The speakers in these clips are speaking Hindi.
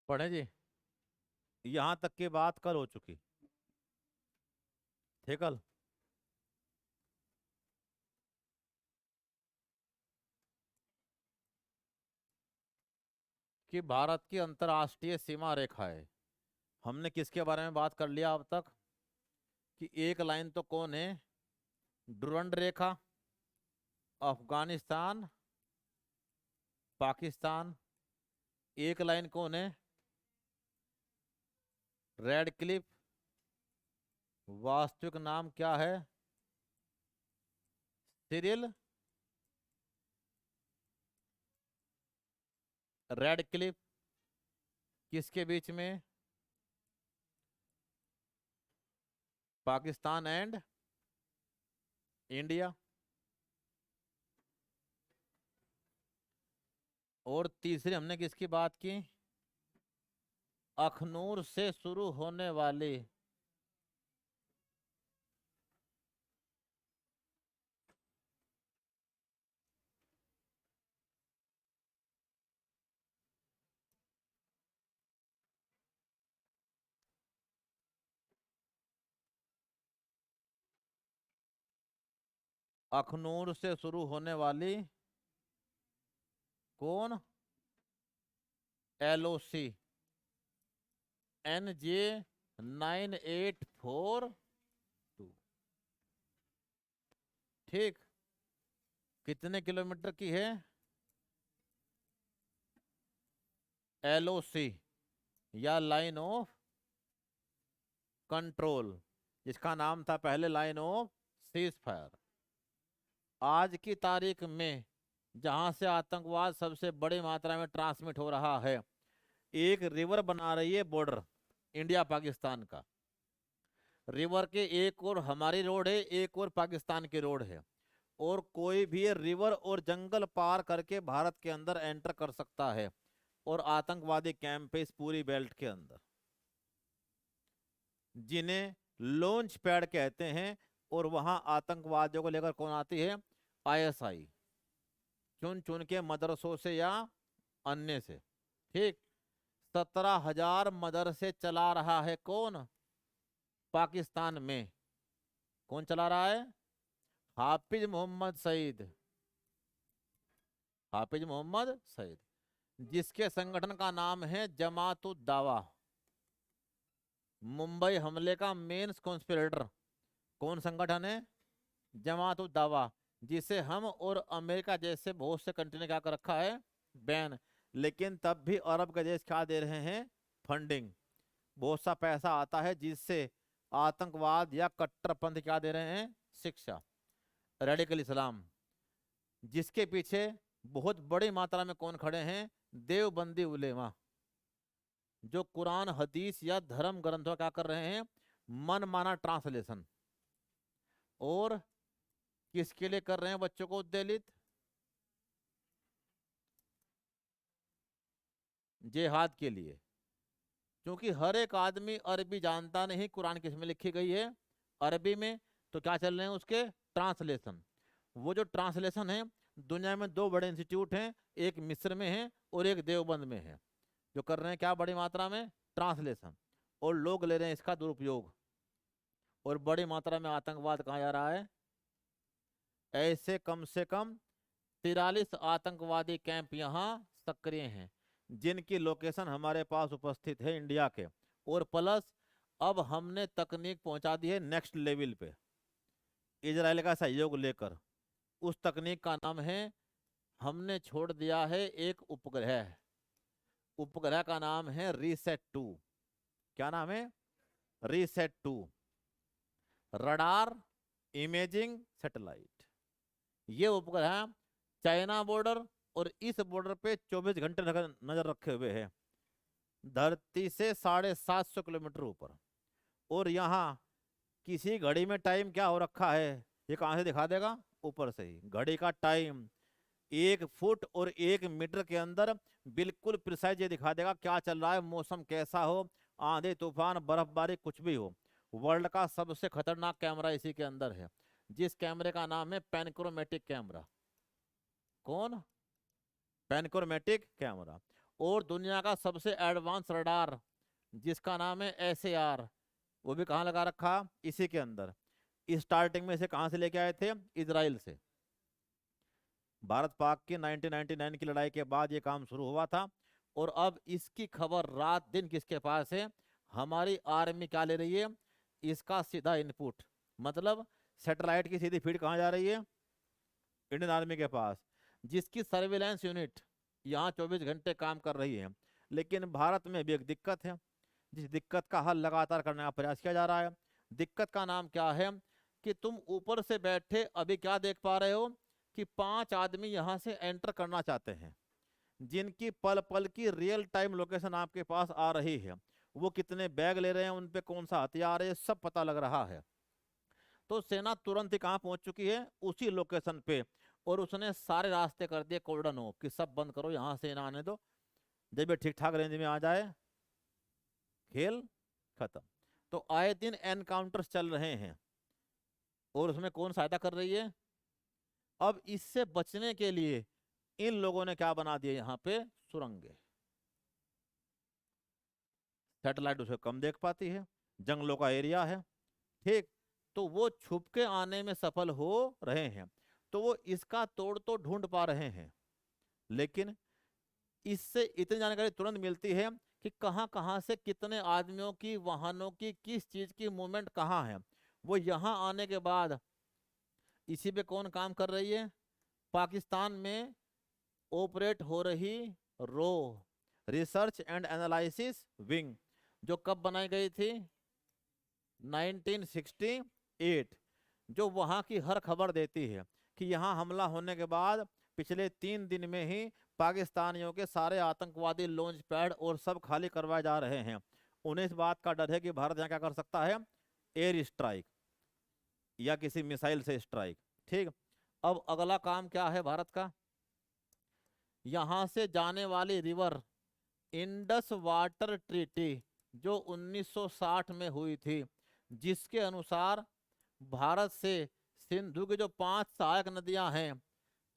पढ़े जी। यहां तक की बात कल हो चुकी थी कल। कि भारत की अंतर्राष्ट्रीय सीमा रेखा है। हमने किसके बारे में बात कर लिया अब तक? कि एक लाइन तो कौन है? डुरंड रेखा। अफगानिस्तान, पाकिस्तान। एक लाइन कौन है? Red Cliff. वास्तविक नाम क्या है? Cyril red Cliff. किसके बीच में? Pakistan and India. और तीसरी हमने किसकी बात की? अखनूर से शुरू होने वाली। अखनूर से शुरू होने वाली। कौन? LOC। NJ 9842। ठीक। कितने किलोमीटर की है? LOC या लाइन ऑफ कंट्रोल, जिसका नाम था पहले लाइन ऑफ सीज फायर। आज की तारीख में जहां से आतंकवाद सबसे बड़ी मात्रा में ट्रांसमिट हो रहा है, एक रिवर बना रही है बॉर्डर इंडिया पाकिस्तान का। रिवर के एक और हमारी रोड है, एक और पाकिस्तान की रोड है। और कोई भी रिवर और जंगल पार करके भारत के अंदर एंटर कर सकता है। और आतंकवादी कैंप है इस पूरी बेल्ट के अंदर, जिन्हें लॉन्च पैड कहते हैं। और वहां आतंकवादियों को लेकर कौन आती है? ISI। चुन चुन के मदरसों से या अन्य से। ठीक। 17,000 मदरसे चला रहा है कौन? पाकिस्तान में। कौन चला रहा है? हाफिज मोहम्मद सईद। हाफिज मोहम्मद सईद, जिसके संगठन का नाम है जमात उद दावा। मुंबई हमले का मेन कॉन्स्पिरेटर कौन संगठन है? जमात उद दावा। जिसे हम और अमेरिका जैसे बहुत से कंट्री ने क्या कर रखा है? बैन। लेकिन तब भी अरब के देश क्या दे रहे हैं? फंडिंग। बहुत सा पैसा आता है जिससे आतंकवाद या कट्टरपंथ क्या दे रहे हैं? शिक्षा। रेडिकल इस्लाम, जिसके पीछे बहुत बड़ी मात्रा में कौन खड़े हैं? देवबंदी उलेमा, जो कुरान हदीस या धर्म ग्रंथों का कर रहे हैं मन माना ट्रांसलेशन। और किसके लिए कर रहे हैं? बच्चों को उद्वेलित। जिहाद के लिए। क्योंकि हर एक आदमी अरबी जानता नहीं कुरान किस में लिखी गई है? अरबी में। तो क्या चल रहे हैं उसके? ट्रांसलेशन। वो जो ट्रांसलेशन है, दुनिया में दो बड़े इंस्टीट्यूट हैं, एक मिस्र में है और एक देवबंद में है, जो कर रहे हैं क्या बड़ी मात्रा में? ट्रांसलेशन। और लोग ले रहे हैं इसका दुरुपयोग। और बड़ी मात्रा में आतंकवाद कहाँ जा रहा है? ऐसे कम से कम 43 आतंकवादी कैंप यहाँ सक्रिय हैं, जिनकी लोकेशन हमारे पास उपस्थित है इंडिया के। और प्लस अब हमने तकनीक पहुंचा दी है नेक्स्ट लेवल पे, इजराइल का सहयोग लेकर। उस तकनीक का नाम है, हमने छोड़ दिया है एक उपग्रह। उपग्रह का नाम है रीसेट 2। क्या नाम है? रीसेट 2। Radar imaging satellite. ये उपग्रह चाइना बॉर्डर और इस बॉर्डर पे 24 घंटे नजर नजर रखे हुए है, धरती से 750 किलोमीटर ऊपर। और यहाँ किसी घड़ी में टाइम क्या हो रखा है, ये कहाँ से दिखा देगा? ऊपर से ही घड़ी का टाइम 1 फुट और 1 मीटर के अंदर बिल्कुल प्रिसाइज ये दिखा देगा क्या चल रहा है, मौसम कैसा हो, आंधी तूफान बर्फबारी कुछ भी हो। वर्ल्ड का सबसे खतरनाक कैमरा इसी के अंदर है, जिस कैमरे का नाम है पैनक्रोमेटिक कैमरा। कौन? Panchromatic camera. और दुनिया का सबसे एडवांस रडार जिसका नाम है SAR, वो भी कहाँ लगा रखा, इसी के अंदर। स्टार्टिंग में इसे कहाँ से लेके आए थे, इजराइल से। भारत पाक की 1999 की लड़ाई के बाद ये काम शुरू हुआ था। और अब इसकी खबर रात दिन किसके पास है, हमारी आर्मी क्या ले रही है, इसका सीधा इनपुट, मतलब सैटेलाइट की सीधी फीड कहाँ जा रही है, इंडियन आर्मी के पास, जिसकी सर्विलांस यूनिट यहाँ 24 घंटे काम कर रही है। लेकिन भारत में भी एक दिक्कत है, जिस दिक्कत का हल लगातार करने का प्रयास किया जा रहा है। दिक्कत का नाम क्या है कि तुम ऊपर से बैठे अभी क्या देख पा रहे हो कि 5 आदमी यहाँ से एंटर करना चाहते हैं, जिनकी पल पल की रियल टाइम लोकेशन आपके पास आ रही है। वो कितने बैग ले रहे हैं, उन पे कौन सा हथियार है, सब पता लग रहा है। तो सेना तुरंत ही कहाँ पहुंच चुकी है, उसी लोकेशन पे। और उसने सारे रास्ते कर दिए कॉर्डन ऑफ कि सब बंद करो, यहाँ से ना आने दो, जब ये ठीक ठाक रेंज में आ जाए खेल खत्म। तो आए दिन एनकाउंटर्स चल रहे हैं, और उसमें कौन सहायता कर रही है। अब इससे बचने के लिए इन लोगों ने क्या बना दिया, यहाँ पे सुरंगें। सैटेलाइट उसे कम देख पाती है, जंगलों का एरिया है, ठीक। तो वो छुप के आने में सफल हो रहे हैं, तो वो इसका तोड़ तो ढूंढ पा रहे हैं। लेकिन इससे इतनी जानकारी तुरंत मिलती है कि कहाँ कहाँ से कितने आदमियों की, वाहनों की, किस चीज की मूवमेंट कहाँ है। वो यहाँ आने के बाद इसी पे कौन काम कर रही है, पाकिस्तान में ऑपरेट हो रही रो, रिसर्च एंड एनालिसिस विंग, जो कब बनाई गई थी, 1968, जो वहां की हर खबर देती है कि यहाँ हमला होने के बाद पिछले 3 दिन में ही पाकिस्तानियों के सारे आतंकवादी लॉन्च पैड और सब खाली करवाए जा रहे हैं। उन्हें इस बात का डर है कि भारत यहाँ क्या कर सकता है, एयर स्ट्राइक या किसी मिसाइल से स्ट्राइक, ठीक। अब अगला काम क्या है भारत का, यहां से जाने वाली रिवर इंडस वाटर ट्रीटी जो 1960 में हुई थी, जिसके अनुसार भारत से सिंधु की जो 5 सहायक नदियां हैं,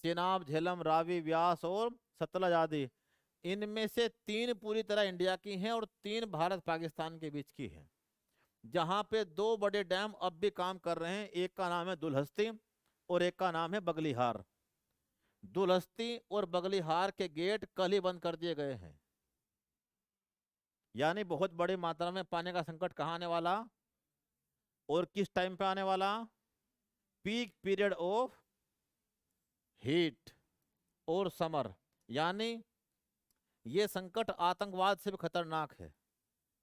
चेनाब, झेलम, रावी, व्यास और सतलज आदि, इनमें से 3 पूरी तरह इंडिया की हैं और 3 भारत पाकिस्तान के बीच की हैं। जहां पे 2 बड़े डैम अब भी काम कर रहे हैं, एक का नाम है दुलहस्ती और एक का नाम है बगलीहार। दुलहस्ती और बगलीहार के गेट कल ही बंद कर दिए गए हैं। यानी बहुत बड़ी मात्रा में पानी का संकट कहाँ आने वाला और किस टाइम पे आने वाला, पीक पीरियड ऑफ हीट और समर। यानी ये संकट आतंकवाद से भी खतरनाक है।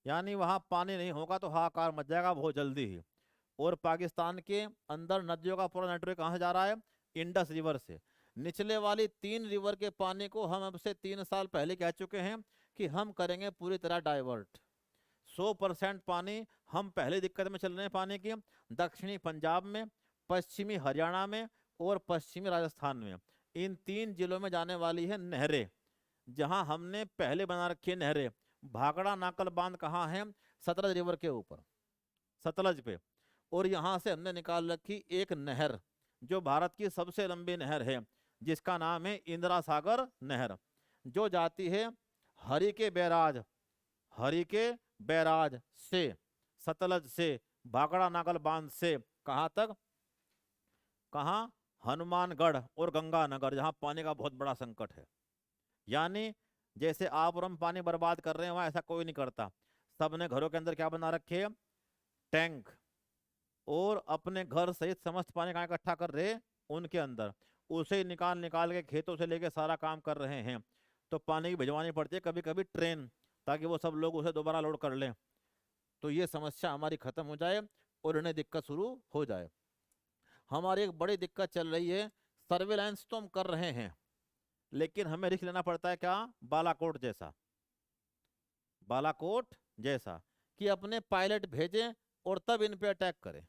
यानी वहां पानी नहीं होगा तो हाहाकार मच जाएगा बहुत जल्दी ही। और पाकिस्तान के अंदर नदियों का पूरा नेटवर्क कहाँ से जा रहा है, इंडस रिवर से। निचले वाली 3 रिवर के पानी को हम अब से 3 साल पहले कह चुके हैं कि हम करेंगे पूरी तरह डाइवर्ट। 100% पानी हम पहले दिक्कत में चल रहे हैं पानी की, दक्षिणी पंजाब में, पश्चिमी हरियाणा में और पश्चिमी राजस्थान में। इन 3 जिलों में जाने वाली है नहरें, जहां हमने पहले बना रखी है नहरें। भागड़ा नाकल बांध कहाँ है, सतलज रिवर के ऊपर, सतलज पे। और यहाँ से हमने निकाल रखी एक नहर जो भारत की सबसे लंबी नहर है, जिसका नाम है इंदिरा सागर नहर, जो जाती है हरि के बैराज, हरि के बैराज से, सतलज से, भागड़ा नागल बांध से कहाँ तक, कहाँ, हनुमानगढ़ और गंगानगर, जहां पानी का बहुत बड़ा संकट है। यानी जैसे आप और हम पानी बर्बाद कर रहे हैं, वहां ऐसा कोई नहीं करता। सबने घरों के अंदर क्या बना रखे, टैंक, और अपने घर सहित समस्त पानी कहाँ इकट्ठा कर रहे, उनके अंदर। उसे निकाल निकाल के खेतों से लेके सारा काम कर रहे हैं। तो पानी की भिजवानी पड़ती है कभी कभी ट्रेन, ताकि वो सब लोग उसे दोबारा लोड कर लें। तो ये समस्या हमारी खत्म हो जाए और इन्हें दिक्कत शुरू हो जाए। हमारी एक बड़ी दिक्कत चल रही है, सर्वेलांस तो हम कर रहे हैं, लेकिन हमें रिस्क लेना पड़ता है क्या, बालाकोट जैसा, बालाकोट जैसा, कि अपने पायलट भेजें और तब इन पे अटैक करें।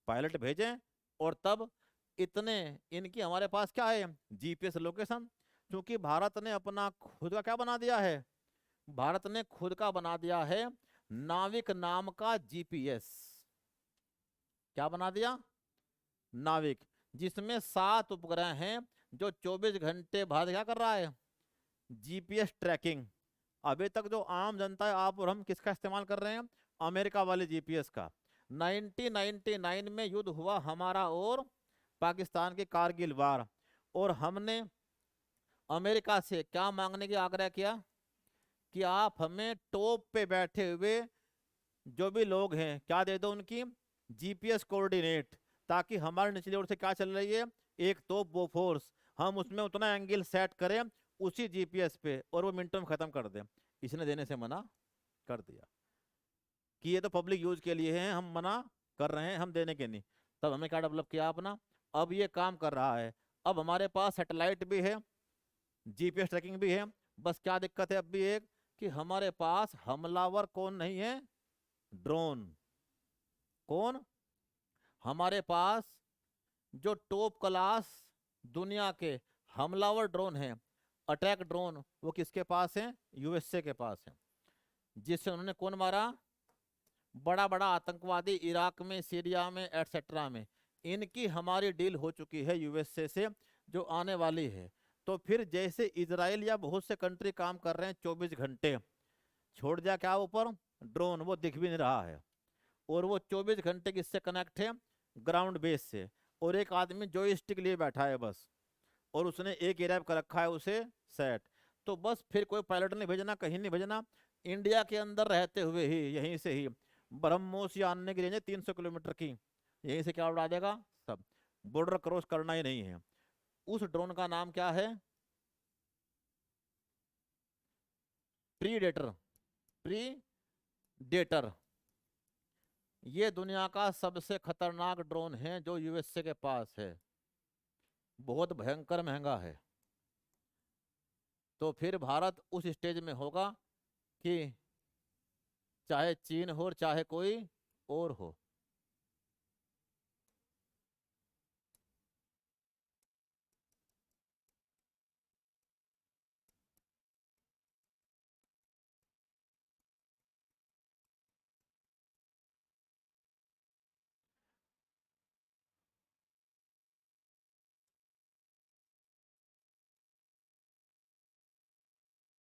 पायलट भेजें और तब इतने इनकी हमारे पास क्या है, जीपीएस लोकेशन। क्योंकि भारत ने अपना खुद का क्या बना दिया है, भारत ने खुद का बना दिया है नाविक नाम का जीपीएस। क्या बना दिया, नाविक, जिसमें 7 उपग्रह हैं, जो 24 घंटे भारत क्या कर रहा है, जीपीएस ट्रैकिंग। अभी तक जो आम जनता है, आप और हम किसका इस्तेमाल कर रहे हैं? अमेरिका वाले जीपीएस का। 1999 में युद्ध हुआ हमारा और पाकिस्तान की, कारगिल वार, और हमने अमेरिका से क्या मांगने की आग्रह किया कि आप हमें टॉप पे बैठे हुए जो भी लोग हैं क्या दे दो, उनकी जीपीएस कोऑर्डिनेट, ताकि हमारे निचली ओर से क्या चल रही है, एक तोप बोफोर्स, हम उसमें उतना एंगल सेट करें उसी जीपीएस पे और वो मिनटों में खत्म कर दें। इसने देने से मना कर दिया कि ये तो पब्लिक यूज के लिए है, हम मना कर रहे हैं, हम देने के नहीं। तब हमने क्या डेवलप किया अपना, अब ये काम कर रहा है। अब हमारे पास सैटेलाइट भी है, जीपीएस ट्रैकिंग भी है। बस क्या दिक्कत है अब भी एक, कि हमारे पास हमलावर कौन नहीं है? ड्रोन। कौन? हमारे पास जो टॉप क्लास दुनिया के हमलावर ड्रोन हैं, अटैक ड्रोन, वो किसके पास है? यूएसए के पास है। जिससे उन्होंने कौन मारा? बड़ा बड़ा आतंकवादी इराक में, सीरिया में, एटसेट्रा में। इनकी हमारी डील हो चुकी है यूएसए से, जो आने वाली है। तो फिर जैसे इजराइल या बहुत से कंट्री काम कर रहे हैं 24 घंटे, छोड़ दिया क्या ऊपर? ड्रोन, वो दिख भी नहीं रहा है। और वो 24 घंटे किससे कनेक्ट है? ग्राउंड बेस से। और एक आदमी जॉयस्टिक लिए बैठा है बस, और उसने एक एरिया कर रखा है उसे सेट। तो बस फिर कोई पायलट नहीं भेजना, कहीं नहीं भेजना, इंडिया के अंदर रहते हुए ही यहीं से ही ब्रह्मोस या आने की रेंज है 300 किलोमीटर की, यहीं से क्या उड़ा देगा सब, बॉर्डर क्रॉस करना ही नहीं है। उस ड्रोन का नाम क्या है? प्रीडेटर। प्रीडेटर। ये दुनिया का सबसे खतरनाक ड्रोन है जो यूएसए के पास है, बहुत भयंकर महंगा है। तो फिर भारत उस स्टेज में होगा कि चाहे चीन हो चाहे कोई और हो।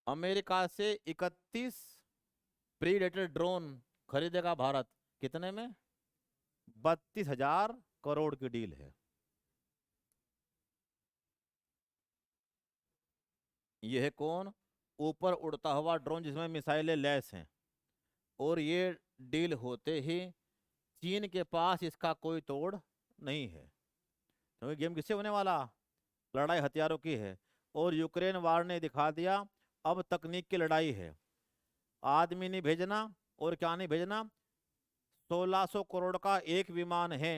अमेरिका से 31 प्रीडेटर ड्रोन खरीदेगा भारत। कितने में? 32,000 करोड़ की डील है। यह है कौन? ऊपर उड़ता हुआ ड्रोन जिसमें मिसाइलें लैस हैं। और ये डील होते ही चीन के पास इसका कोई तोड़ नहीं है, क्योंकि गेम किससे होने वाला? लड़ाई हथियारों की है। और यूक्रेन वार ने दिखा दिया अब तकनीक की लड़ाई है। आदमी नहीं भेजना, और क्या नहीं भेजना, 1600 करोड़ का एक विमान है,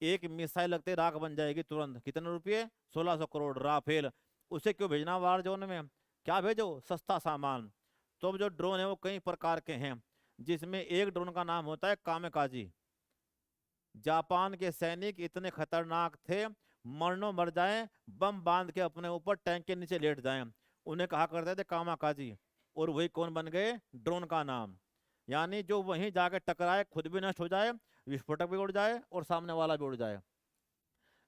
एक मिसाइल लगते राख बन जाएगी तुरंत। कितने रुपये? 1600 करोड़ राफेल। उसे क्यों भेजना वार जोन में? क्या भेजो? सस्ता सामान। तो अब जो ड्रोन है वो कई प्रकार के हैं, जिसमें एक ड्रोन का नाम होता है कामेकाजी। जापान के सैनिक इतने खतरनाक थे, मरनो मर जाएं, बम बांध के अपने ऊपर टैंक के नीचे लेट जाएं, उन्हें कहा करते थे कामाकाजी। और वही कौन बन गए? ड्रोन का नाम। यानी जो वहीं जाके टकराए, खुद भी नष्ट हो जाए, विस्फोटक भी उड़ जाए और सामने वाला भी उड़ जाए।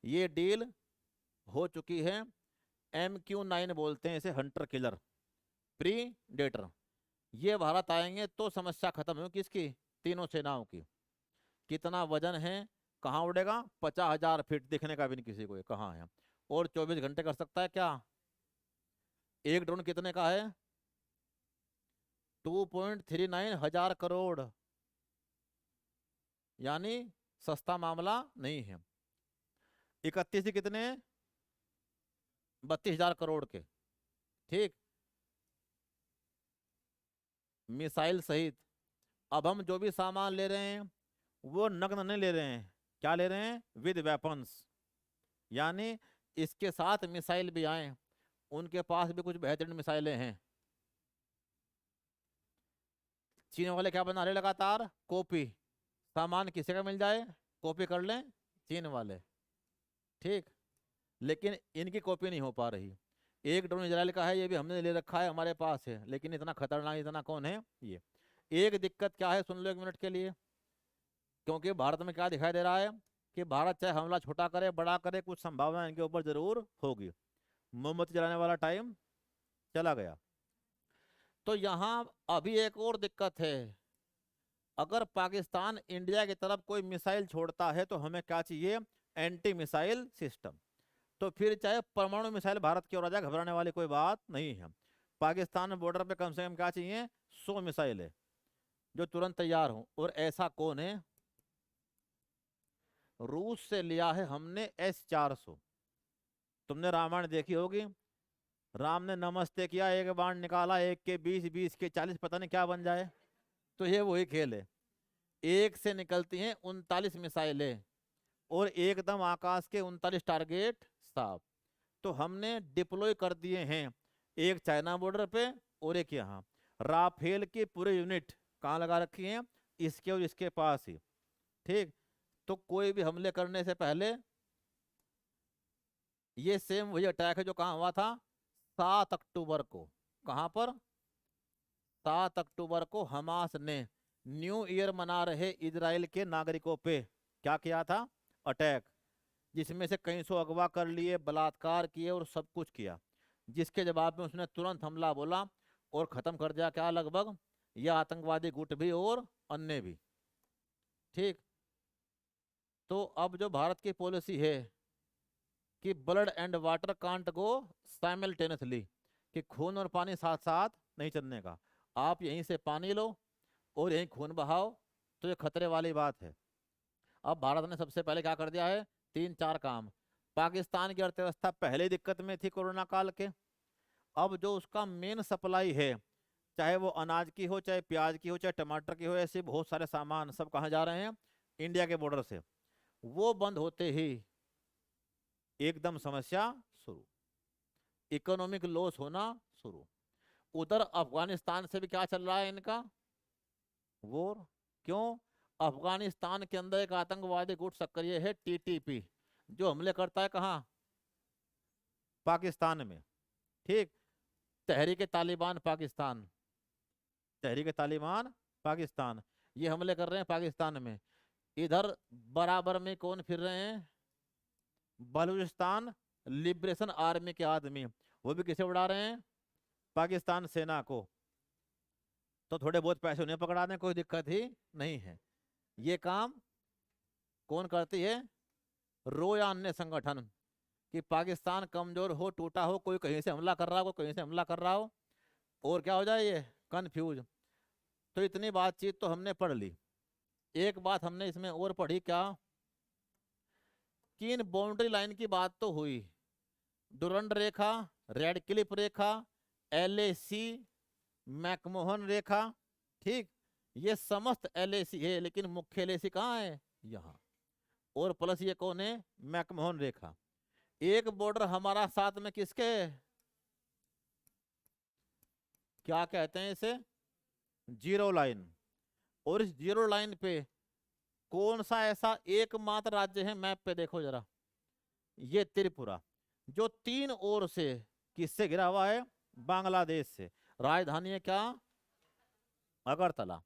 ये डील हो चुकी है। MQ-9 बोलते हैं इसे, हंटर किलर प्रीडेटर। ये भारत आएंगे तो समस्या खत्म हो किसकी? तीनों सेनाओं की। कितना वजन है? कहाँ उड़ेगा? 50,000 फीट, दिखने का भी नहीं किसी को ये कहाँ है। और 24 घंटे कर सकता है क्या? एक ड्रोन कितने का है? 2.39 हजार करोड़। यानी सस्ता मामला नहीं है। 31 ही कितने? 32,000 करोड़ के। ठीक, मिसाइल सहित। अब हम जो भी सामान ले रहे हैं वो नग्न नहीं ले रहे हैं, क्या ले रहे हैं? With weapons. यानी इसके साथ मिसाइल भी आए। उनके पास भी कुछ बेहतरीन मिसाइलें हैं। चीन वाले क्या बना रहे? लगातार कॉपी। सामान किसी का मिल जाए कॉपी कर लें चीन वाले। ठीक, लेकिन इनकी कॉपी नहीं हो पा रही। एक ड्रोन इजराइल का है, ये भी हमने ले रखा है, हमारे पास है, लेकिन इतना खतरनाक इतना कौन है ये? एक दिक्कत क्या है, सुन लो 1 मिनट के लिए। क्योंकि भारत में क्या दिखाई दे रहा है कि भारत चाहे हमला छोटा करे बड़ा करे, कुछ संभावना इनके ऊपर जरूर होगी। मोमबत्ती जलाने वाला टाइम चला गया। तो यहाँ अभी एक और दिक्कत है, अगर पाकिस्तान इंडिया की तरफ कोई मिसाइल छोड़ता है तो हमें क्या चाहिए, एंटी मिसाइल सिस्टम। तो फिर चाहे परमाणु मिसाइल भारत की ओर आ जाए, घबराने वाली कोई बात नहीं है। पाकिस्तान बॉर्डर पे कम से कम क्या चाहिए, 100 मिसाइल है जो तुरंत तैयार हो। और ऐसा कौन है, रूस से लिया है हमने S-400। तुमने रामायण देखी होगी, राम ने नमस्ते किया, एक बाण निकाला, एक के 20, 20 के 40, पता नहीं क्या बन जाए। तो ये वही खेल है, एक से निकलती हैं 39 मिसाइलें और एकदम आकाश के 39 टारगेट साफ। तो हमने डिप्लॉय कर दिए हैं, एक चाइना बॉर्डर पे और एक यहाँ। राफेल की पूरे यूनिट कहाँ लगा रखी हैं, इसके और इसके पास ही। ठीक, तो कोई भी हमले करने से पहले, ये सेम वही अटैक है जो कहाँ हुआ था, 7 अक्टूबर को। कहाँ पर, 7 अक्टूबर को हमास ने न्यू ईयर मना रहे इजराइल के नागरिकों पे क्या किया था, अटैक, जिसमें से कई सौ अगवा कर लिए, बलात्कार किए और सब कुछ किया। जिसके जवाब में उसने तुरंत हमला बोला और खत्म कर दिया क्या, लगभग यह आतंकवादी गुट भी और अन्य भी। ठीक, तो अब जो भारत की पॉलिसी है कि blood and water can't go simultaneously, कि खून और पानी साथ साथ नहीं चलने का, आप यहीं से पानी लो और यहीं खून बहाओ, तो ये खतरे वाली बात है। अब भारत ने सबसे पहले क्या कर दिया है, 3-4 काम। पाकिस्तान की अर्थव्यवस्था पहले ही दिक्कत में थी कोरोना काल के, अब जो उसका मेन सप्लाई है, चाहे वो अनाज की हो, चाहे प्याज की हो, चाहे टमाटर की हो, ऐसे बहुत सारे सामान सब कहाँ जा रहे हैं, इंडिया के बॉर्डर से। वो बंद होते ही एकदम समस्या शुरू, इकोनॉमिक लॉस होना शुरू। उधर अफगानिस्तान से भी क्या चल रहा है इनका, वॉर। क्यों, अफगानिस्तान के अंदर एक आतंकवादी गुट सक्रिय है, TTP, जो हमले करता है कहाँ, पाकिस्तान में। ठीक, तहरीक तालिबान पाकिस्तान, तहरीक तालिबान पाकिस्तान, ये हमले कर रहे हैं पाकिस्तान में। इधर बराबर में कौन फिर रहे हैं, बलूचिस्तान लिबरेशन आर्मी के आदमी, वो भी किसे उड़ा रहे हैं, पाकिस्तान सेना को। तो थोड़े बहुत पैसे उन्हें पकड़ा दें, कोई दिक्कत ही नहीं है। ये काम कौन करती है, रो या अन्य संगठन, कि पाकिस्तान कमजोर हो, टूटा हो, कोई कहीं से हमला कर रहा हो, कोई कहीं से हमला कर रहा हो, और क्या हो जाए ये कंफ्यूज। तो इतनी बातचीत तो हमने पढ़ ली। एक बात हमने इसमें और पढ़ी क्या, कि इन बाउंड्री लाइन की बात तो हुई, डुरंड रेखा, रेड क्लिफ रेखा, LAC, मैकमोहन रेखा। ठीक, ये समस्त LAC है, लेकिन मुख्य LAC कहाँ है, यहाँ। और प्लस ये कौन है, मैकमोहन रेखा। एक बॉर्डर हमारा साथ में किसके है? क्या कहते हैं इसे, जीरो लाइन। और इस जीरो लाइन पे कौन सा ऐसा एकमात्र राज्य है, मैप पे देखो जरा, ये त्रिपुरा, जो 3 ओर से किससे घिरा हुआ है, बांग्लादेश से। राजधानी है क्या, अगरतला।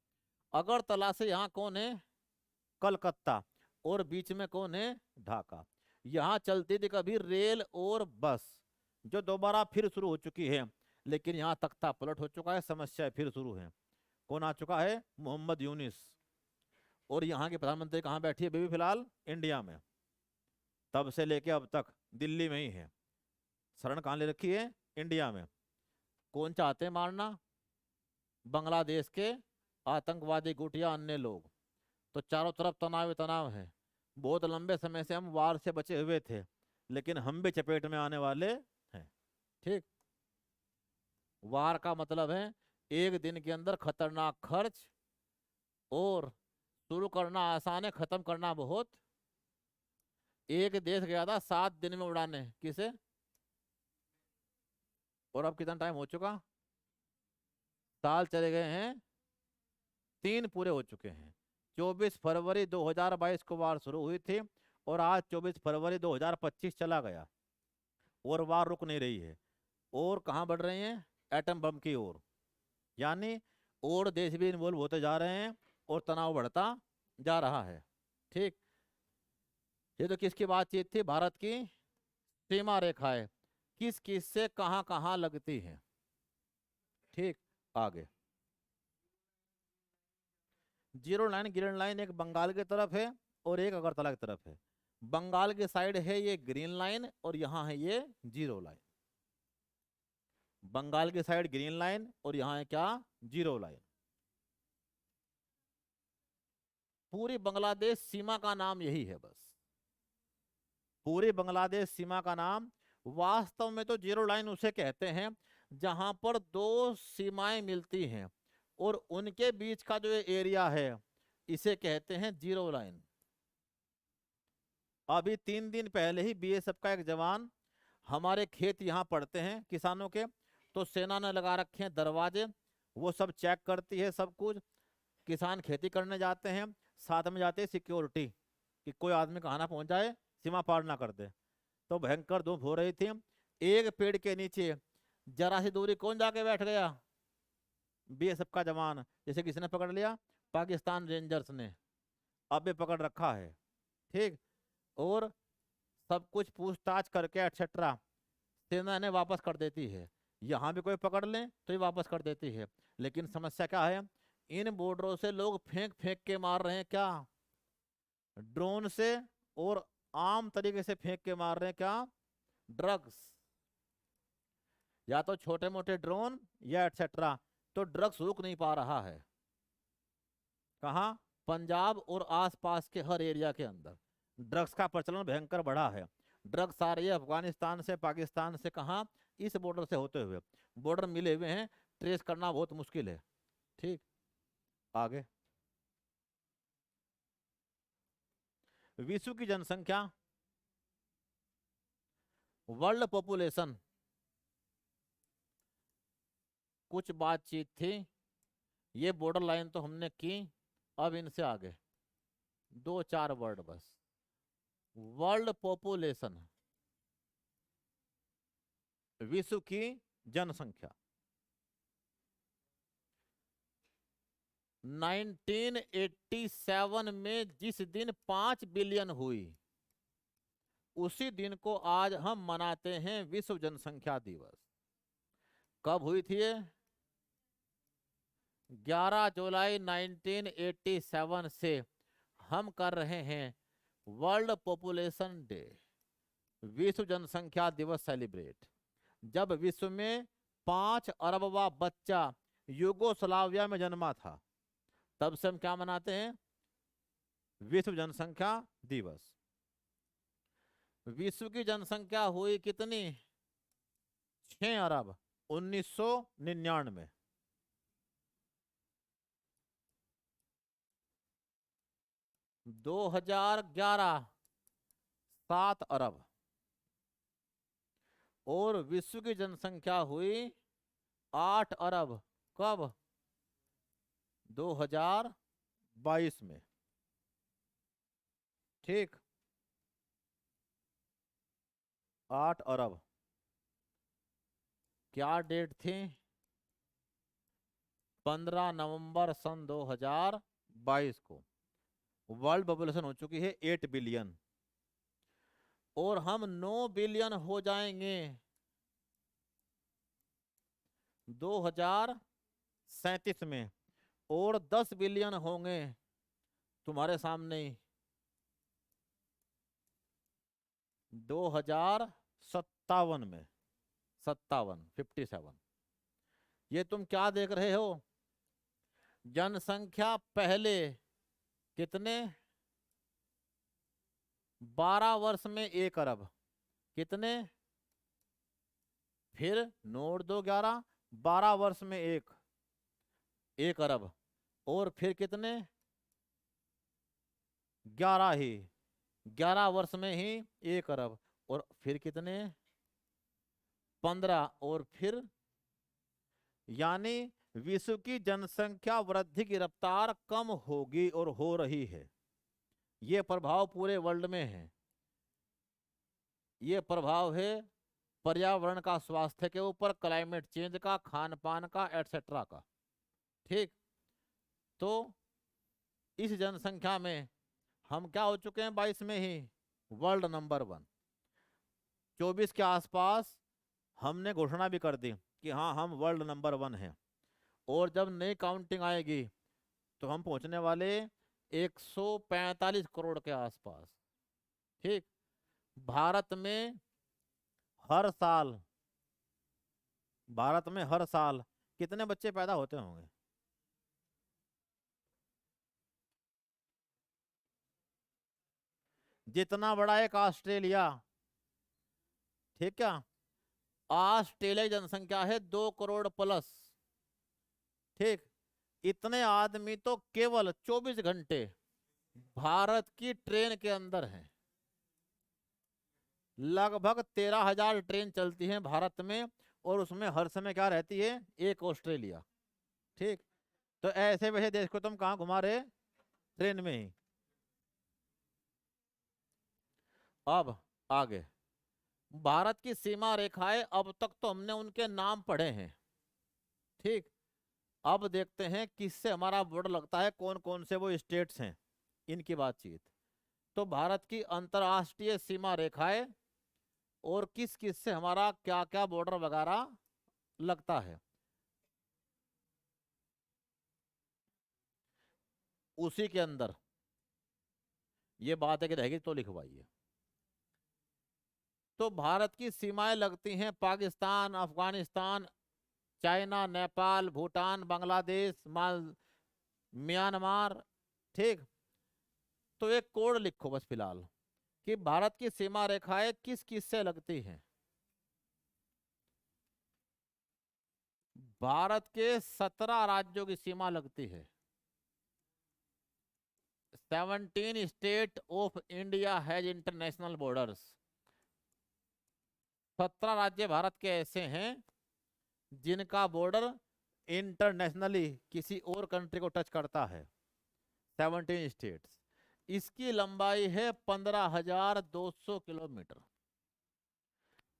अगरतला से यहाँ कौन है, कलकत्ता। और बीच में कौन है, ढाका। यहाँ चलती थी कभी रेल और बस, जो दोबारा फिर शुरू हो चुकी है, लेकिन यहाँ तख्ता पलट हो चुका है, समस्या फिर शुरू है। कौन आ चुका है, मोहम्मद यूनिस। और यहाँ के प्रधानमंत्री कहाँ बैठी है बेबी, फिलहाल इंडिया में, तब से लेके अब तक दिल्ली में ही है। शरण कहाँ ले रखी है, इंडिया में। कौन चाहते हैं मारना, बांग्लादेश के आतंकवादी गुट या अन्य लोग। तो चारों तरफ तनाव ही तनाव है। बहुत लंबे समय से हम वार से बचे हुए थे, लेकिन हम भी चपेट में आने वाले हैं। ठीक, वार का मतलब है एक दिन के अंदर खतरनाक खर्च, और शुरू करना आसान है, खत्म करना बहुत। एक देश गया था 7 दिन में उड़ाने, किसे, और अब कितना टाइम हो चुका, साल चले गए हैं, 3 पूरे हो चुके हैं। 24 फरवरी 2022 को वार शुरू हुई थी, और आज 24 फरवरी 2025 चला गया, और वार रुक नहीं रही है। और कहाँ बढ़ रहे हैं, एटम बम की ओर। यानी और देश भी इन्वॉल्व होते जा रहे हैं, और तनाव बढ़ता जा रहा है। ठीक, ये तो किसकी बातचीत थी, भारत की सीमा रेखाएं किस किस से कहाँ कहाँ लगती हैं। ठीक, आगे। जीरो लाइन ग्रीन लाइन एक बंगाल की तरफ है और एक अगरतला की तरफ है। बंगाल की साइड है ये ग्रीन लाइन और यहाँ है ये जीरो लाइन। बंगाल की साइड ग्रीन लाइन और यहाँ है क्या, जीरो लाइन। पूरी बांग्लादेश सीमा का नाम यही है बस। पूरी बांग्लादेश सीमा का नाम, वास्तव में तो जीरो लाइन उसे कहते हैं जहां पर दो सीमाएं मिलती हैं और उनके बीच का जो एरिया है इसे कहते हैं जीरो लाइन। अभी 3 दिन पहले ही बीएसएफ का एक जवान, हमारे खेत यहाँ पड़ते हैं किसानों के, तो सेना ने लगा रखे हैं दरवाजे, वो सब चेक करती है सब कुछ। किसान खेती करने जाते हैं, साथ में जाते हैं सिक्योरिटी कि कोई आदमी कहाँ ना पहुंच जाए, सीमा पार ना कर दे। तो भयंकर धूप हो रही थी, एक पेड़ के नीचे जरा सी दूरी कौन जाके बैठ गया, बीएसएफ का जवान। जैसे किसी ने पकड़ लिया, पाकिस्तान रेंजर्स ने अबे पकड़ रखा है, ठीक। और सब कुछ पूछताछ करके एटसेट्रा सेना ने वापस कर देती है। यहाँ भी कोई पकड़ ले तो ये वापस कर देती है। लेकिन समस्या क्या है, इन बॉर्डरों से लोग फेंक फेंक के मार रहे हैं, क्या, ड्रोन से, और आम तरीके से फेंक के मार रहे हैं, क्या, ड्रग्स। या तो छोटे मोटे ड्रोन या एटसेट्रा। तो ड्रग्स रुक नहीं पा रहा है। कहाँ, पंजाब और आसपास के हर एरिया के अंदर ड्रग्स का प्रचलन भयंकर बढ़ा है। ड्रग्स आ रही है अफगानिस्तान से, पाकिस्तान से, कहाँ, इस बॉर्डर से होते हुए। बॉर्डर मिले हुए हैं, ट्रेस करना बहुत मुश्किल है, ठीक। आगे, विश्व की जनसंख्या, वर्ल्ड पॉपुलेशन, कुछ बातचीत थी, ये बॉर्डर लाइन तो हमने की। अब इनसे आगे 2-4 वर्ड बस। वर्ल्ड पॉपुलेशन, विश्व की जनसंख्या। 1987 में जिस दिन 5 बिलियन हुई, उसी दिन को आज हम मनाते हैं विश्व जनसंख्या दिवस। कब हुई थी ये, 11 जुलाई 1987 से हम कर रहे हैं वर्ल्ड पॉपुलेशन डे, विश्व जनसंख्या दिवस सेलिब्रेट। जब विश्व में 5 अरबवा बच्चा युगोस्लाविया में जन्मा था, तब से हम क्या मनाते हैं, विश्व जनसंख्या दिवस। विश्व की जनसंख्या हुई कितनी, 6 अरब 1999। 2011 7 अरब। और विश्व की जनसंख्या हुई 8 अरब, कब, 2022 में, ठीक। 8 अरब, क्या डेट थी, 15 नवंबर सन 2022 को वर्ल्ड पॉपुलेशन हो चुकी है 8 बिलियन। और हम 9 बिलियन हो जाएंगे 2037 में, और 10 बिलियन होंगे तुम्हारे सामने 2057 में, 57। ये तुम क्या देख रहे हो, जनसंख्या पहले कितने, 12 वर्ष में 1 अरब, कितने, फिर नोट दो 11, 12 वर्ष में 1 अरब, और फिर कितने, 11 ही, 11 वर्ष में ही 1 अरब, और फिर कितने, 15, और फिर, यानी विश्व की जनसंख्या वृद्धि की रफ्तार कम होगी और हो रही है। ये प्रभाव पूरे वर्ल्ड में है। ये प्रभाव है पर्यावरण का, स्वास्थ्य के ऊपर, क्लाइमेट चेंज का, खान पान का, एटसेट्रा का, ठीक। तो इस जनसंख्या में हम क्या हो चुके हैं, 22 में ही वर्ल्ड नंबर 1। 24 के आसपास हमने घोषणा भी कर दी कि हाँ हम वर्ल्ड नंबर 1 हैं। और जब नई काउंटिंग आएगी तो हम पहुंचने वाले 145 करोड़ के आसपास। ठीक। भारत में हर साल भारत में हर साल कितने बच्चे पैदा होते होंगे? जितना बड़ा एक ऑस्ट्रेलिया। ठीक है। ऑस्ट्रेलिया की जनसंख्या है 2 करोड़ प्लस। ठीक। इतने आदमी तो केवल 24 घंटे भारत की ट्रेन के अंदर हैं। लगभग 13,000 ट्रेन चलती हैं भारत में, और उसमें हर समय क्या रहती है? एक ऑस्ट्रेलिया। ठीक। तो ऐसे वैसे देश को तुम कहाँ घुमा रहे? ट्रेन में ही। अब आगे भारत की सीमा रेखाएं, अब तक तो हमने उनके नाम पढ़े हैं। ठीक। अब देखते हैं किससे हमारा बॉर्डर लगता है, कौन कौन से वो स्टेट्स हैं, इनकी बातचीत। तो भारत की अंतर्राष्ट्रीय सीमा रेखाएं और किस किस से हमारा क्या क्या बॉर्डर वगैरह लगता है, उसी के अंदर ये बात है कि रहेगी तो लिखवाइए। तो भारत की सीमाएं लगती हैं पाकिस्तान, अफगानिस्तान, चाइना, नेपाल, भूटान, बांग्लादेश, म्यांमार। ठीक। तो एक कोड लिखो बस फिलहाल कि भारत की सीमा रेखाएं किस किस से लगती हैं। भारत के 17 राज्यों की सीमा लगती है। 17 state of India has international borders. 17 राज्य भारत के ऐसे हैं जिनका बॉर्डर इंटरनेशनली किसी और कंट्री को टच करता है। 17 स्टेट्स। इसकी लंबाई है 15,200 किलोमीटर।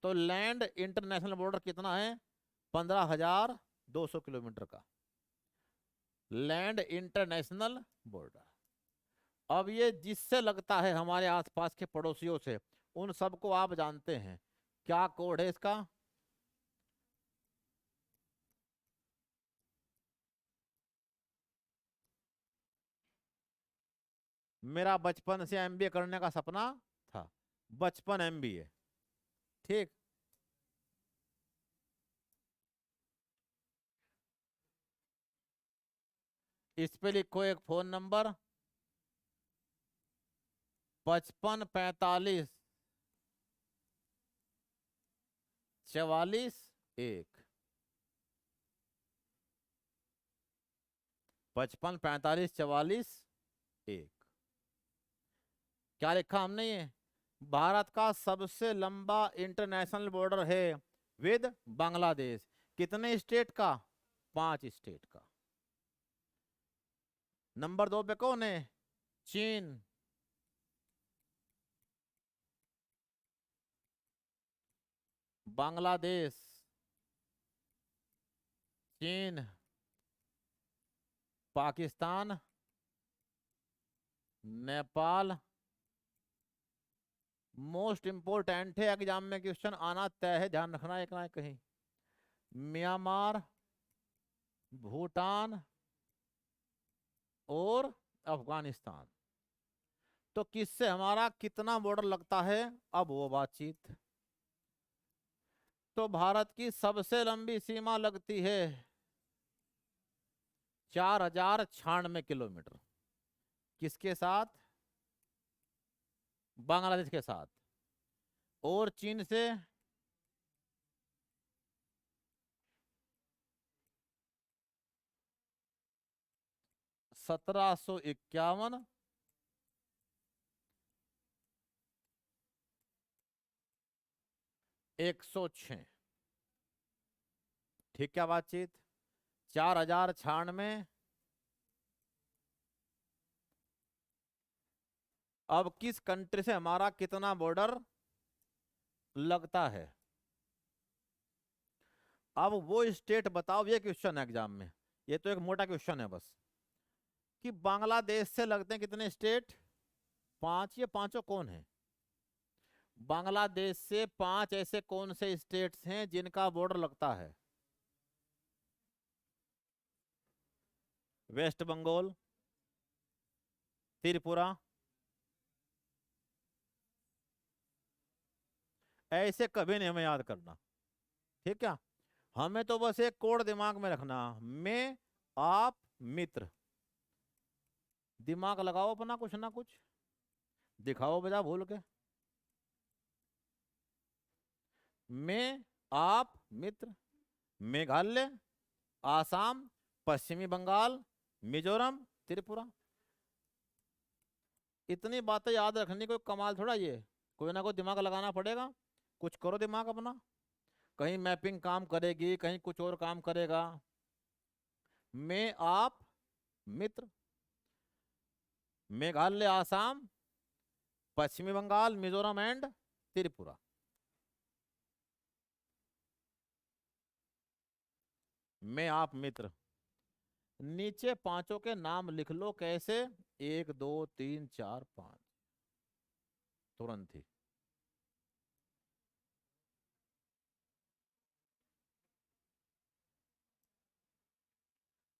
तो लैंड इंटरनेशनल बॉर्डर कितना है? 15,200 किलोमीटर का लैंड इंटरनेशनल बॉर्डर। अब ये जिससे लगता है हमारे आसपास के पड़ोसियों से, उन सबको आप जानते हैं। क्या कोड है इसका? मेरा बचपन से एमबीए करने का सपना था। बचपन एमबीए। ठीक। इस पे लिखो एक फोन नंबर, 55 45 44 1। 55 45 44 1। क्या लिखा हमने ये? भारत का सबसे लंबा इंटरनेशनल बॉर्डर है विद बांग्लादेश। कितने स्टेट का? 5 स्टेट का। नंबर 2 पे कौन है? चीन। बांग्लादेश, चीन, पाकिस्तान, नेपाल। मोस्ट इंपोर्टेंट है, एग्जाम में क्वेश्चन आना तय है, ध्यान रखना एक ना कहीं। म्यांमार, भूटान और अफगानिस्तान। तो किससे हमारा कितना बॉर्डर लगता है, अब वो बातचीत। तो भारत की सबसे लंबी सीमा लगती है 4,096 किलोमीटर। किसके साथ? बांग्लादेश के साथ। और चीन से 1751। 106। ठीक क्या बातचीत? 4,096। अब किस कंट्री से हमारा कितना बॉर्डर लगता है? अब वो स्टेट बताओ, ये क्वेश्चन है एग्जाम में। ये तो एक मोटा क्वेश्चन है बस, कि बांग्लादेश से लगते हैं कितने स्टेट? 5। ये पांचों कौन है? बांग्लादेश से 5 ऐसे कौन से स्टेट्स हैं जिनका बॉर्डर लगता है? वेस्ट बंगाल, त्रिपुरा, ऐसे कभी नहीं हमें याद करना, ठीक है। हमें तो बस एक कोड दिमाग में रखना, मैं आप मित्र। दिमाग लगाओ अपना कुछ ना कुछ, दिखाओ बेटा भूल के। मैं आप मित्र, मेघालय, आसाम, पश्चिमी बंगाल, मिजोरम, त्रिपुरा। इतनी बातें याद रखनी कोई कमाल थोड़ा ये, कोई ना कोई दिमाग लगाना पड़ेगा। कुछ करो दिमाग अपना, कहीं मैपिंग काम करेगी, कहीं कुछ और काम करेगा। मैं आप मित्र, मेघालय, आसाम, पश्चिमी बंगाल, मिजोरम एंड त्रिपुरा। मैं आप मित्र। नीचे पांचों के नाम लिख लो, कैसे? 1 2 3 4 5, तुरंत ही।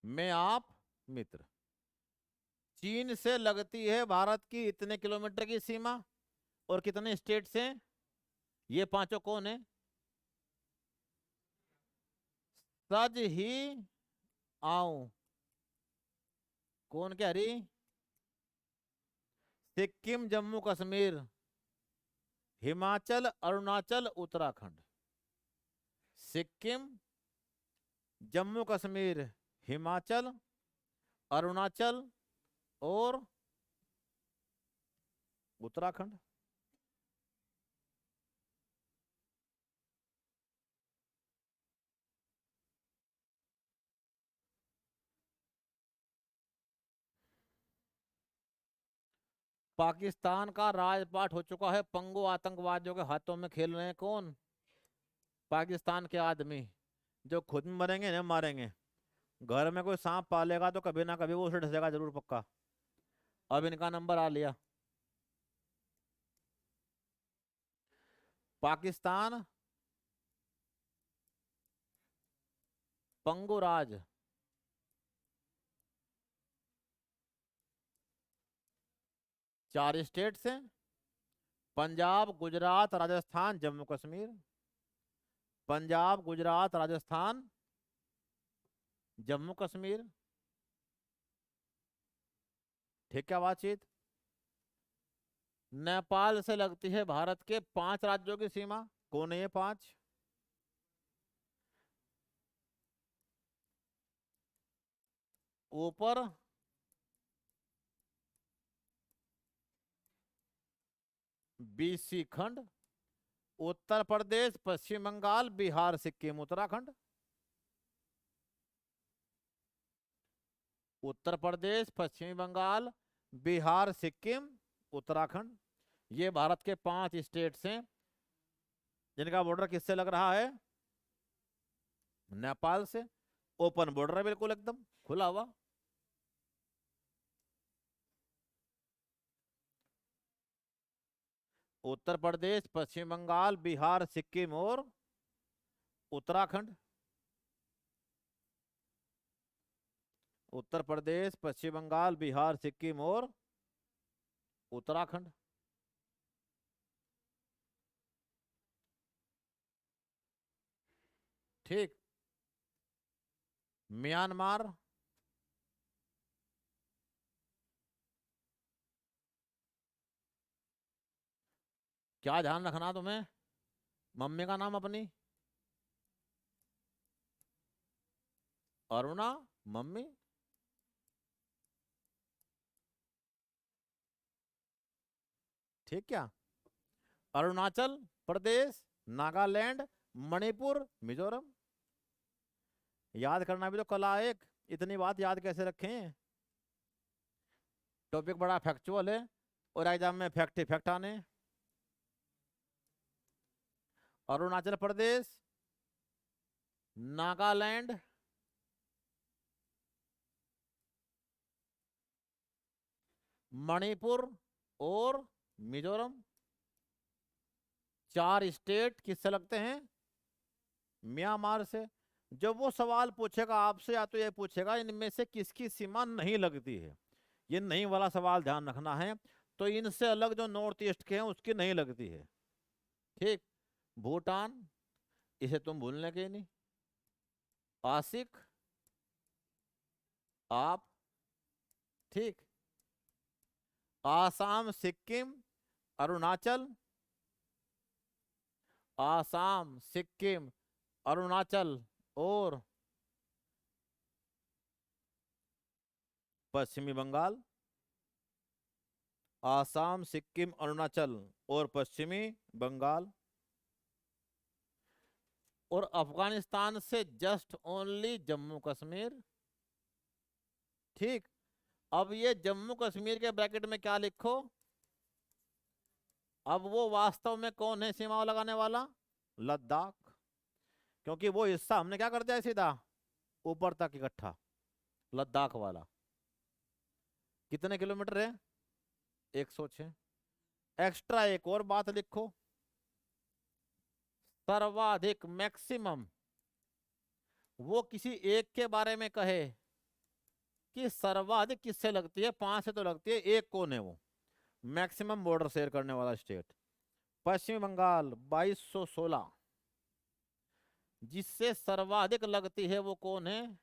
मैं आप मित्र। चीन से लगती है भारत की इतने किलोमीटर की सीमा, और कितने स्टेट से? ये पांचों कौन है? सज ही आऊं, कौन कह रही? सिक्किम, जम्मू कश्मीर, हिमाचल, अरुणाचल, उत्तराखंड। सिक्किम, जम्मू कश्मीर, हिमाचल, अरुणाचल और उत्तराखंड। पाकिस्तान का राजपाट हो चुका है, पंगो आतंकवादियों के हाथों में खेल रहे हैं कौन? पाकिस्तान के आदमी, जो खुद मरेंगे ना मारेंगे। घर में कोई सांप पालेगा तो कभी ना कभी वो उसे डसेगा जरूर, पक्का। अब इनका नंबर आ लिया। पाकिस्तान पंगो राज, 4 स्टेट से, पंजाब, गुजरात, राजस्थान, जम्मू कश्मीर। पंजाब, गुजरात, राजस्थान, जम्मू कश्मीर। ठीक है बातचीत। नेपाल से लगती है भारत के 5 राज्यों की सीमा, कौन है ये 5? ऊपर BC खंड, उत्तर प्रदेश, पश्चिम बंगाल, बिहार, सिक्किम, उत्तराखंड। उत्तर प्रदेश, पश्चिमी बंगाल, बिहार, सिक्किम, उत्तराखंड। ये भारत के 5 स्टेट्स हैं, जिनका बॉर्डर किससे लग रहा है? नेपाल से। ओपन बॉर्डर है बिल्कुल, एकदम खुला हुआ। उत्तर प्रदेश, पश्चिम बंगाल, बिहार, सिक्किम और उत्तराखंड। उत्तर प्रदेश, पश्चिम बंगाल, बिहार, सिक्किम और उत्तराखंड। ठीक। म्यांमार, क्या ध्यान रखना तुम्हें? मम्मी का नाम अपनी? अरुणा, मम्मी। ठीक क्या? अरुणाचल प्रदेश, नागालैंड, मणिपुर, मिजोरम। याद करना भी तो कला है एक, इतनी बात याद कैसे रखें? टॉपिक बड़ा फैक्चुअल है, और एग्जाम में फैक्ट ही फैक्ट आने। अरुणाचल प्रदेश, नागालैंड, मणिपुर और मिजोरम। 4 स्टेट किससे लगते हैं? म्यांमार से। जब वो सवाल पूछेगा आपसे, या तो ये पूछेगा इनमें से किसकी सीमा नहीं लगती है, ये नहीं वाला सवाल ध्यान रखना है। तो इनसे अलग जो नॉर्थ ईस्ट के हैं उसकी नहीं लगती है। ठीक। भूटान, इसे तुम भूलने के ही नहीं। आसिक, आप। ठीक। आसाम, सिक्किम, अरुणाचल। आसाम, सिक्किम, अरुणाचल और पश्चिमी बंगाल। आसाम, सिक्किम, अरुणाचल और पश्चिमी बंगाल। और अफगानिस्तान से जस्ट ओनली जम्मू कश्मीर। ठीक। अब ये जम्मू कश्मीर के ब्रैकेट में क्या लिखो, अब वो वास्तव में कौन है सीमा लगाने वाला? लद्दाख। क्योंकि वो हिस्सा हमने क्या कर दिया है सीधा ऊपर तक इकट्ठा, लद्दाख वाला। कितने किलोमीटर है? 106। एक्स्ट्रा एक और बात लिखो, सर्वाधिक मैक्सिमम वो किसी एक के बारे में कहे कि सर्वाधिक किससे लगती है, 5 से तो लगती है, एक कौन है वो मैक्सिमम बॉर्डर शेयर करने वाला स्टेट? पश्चिम बंगाल 2216। जिससे सर्वाधिक लगती है वो कौन है?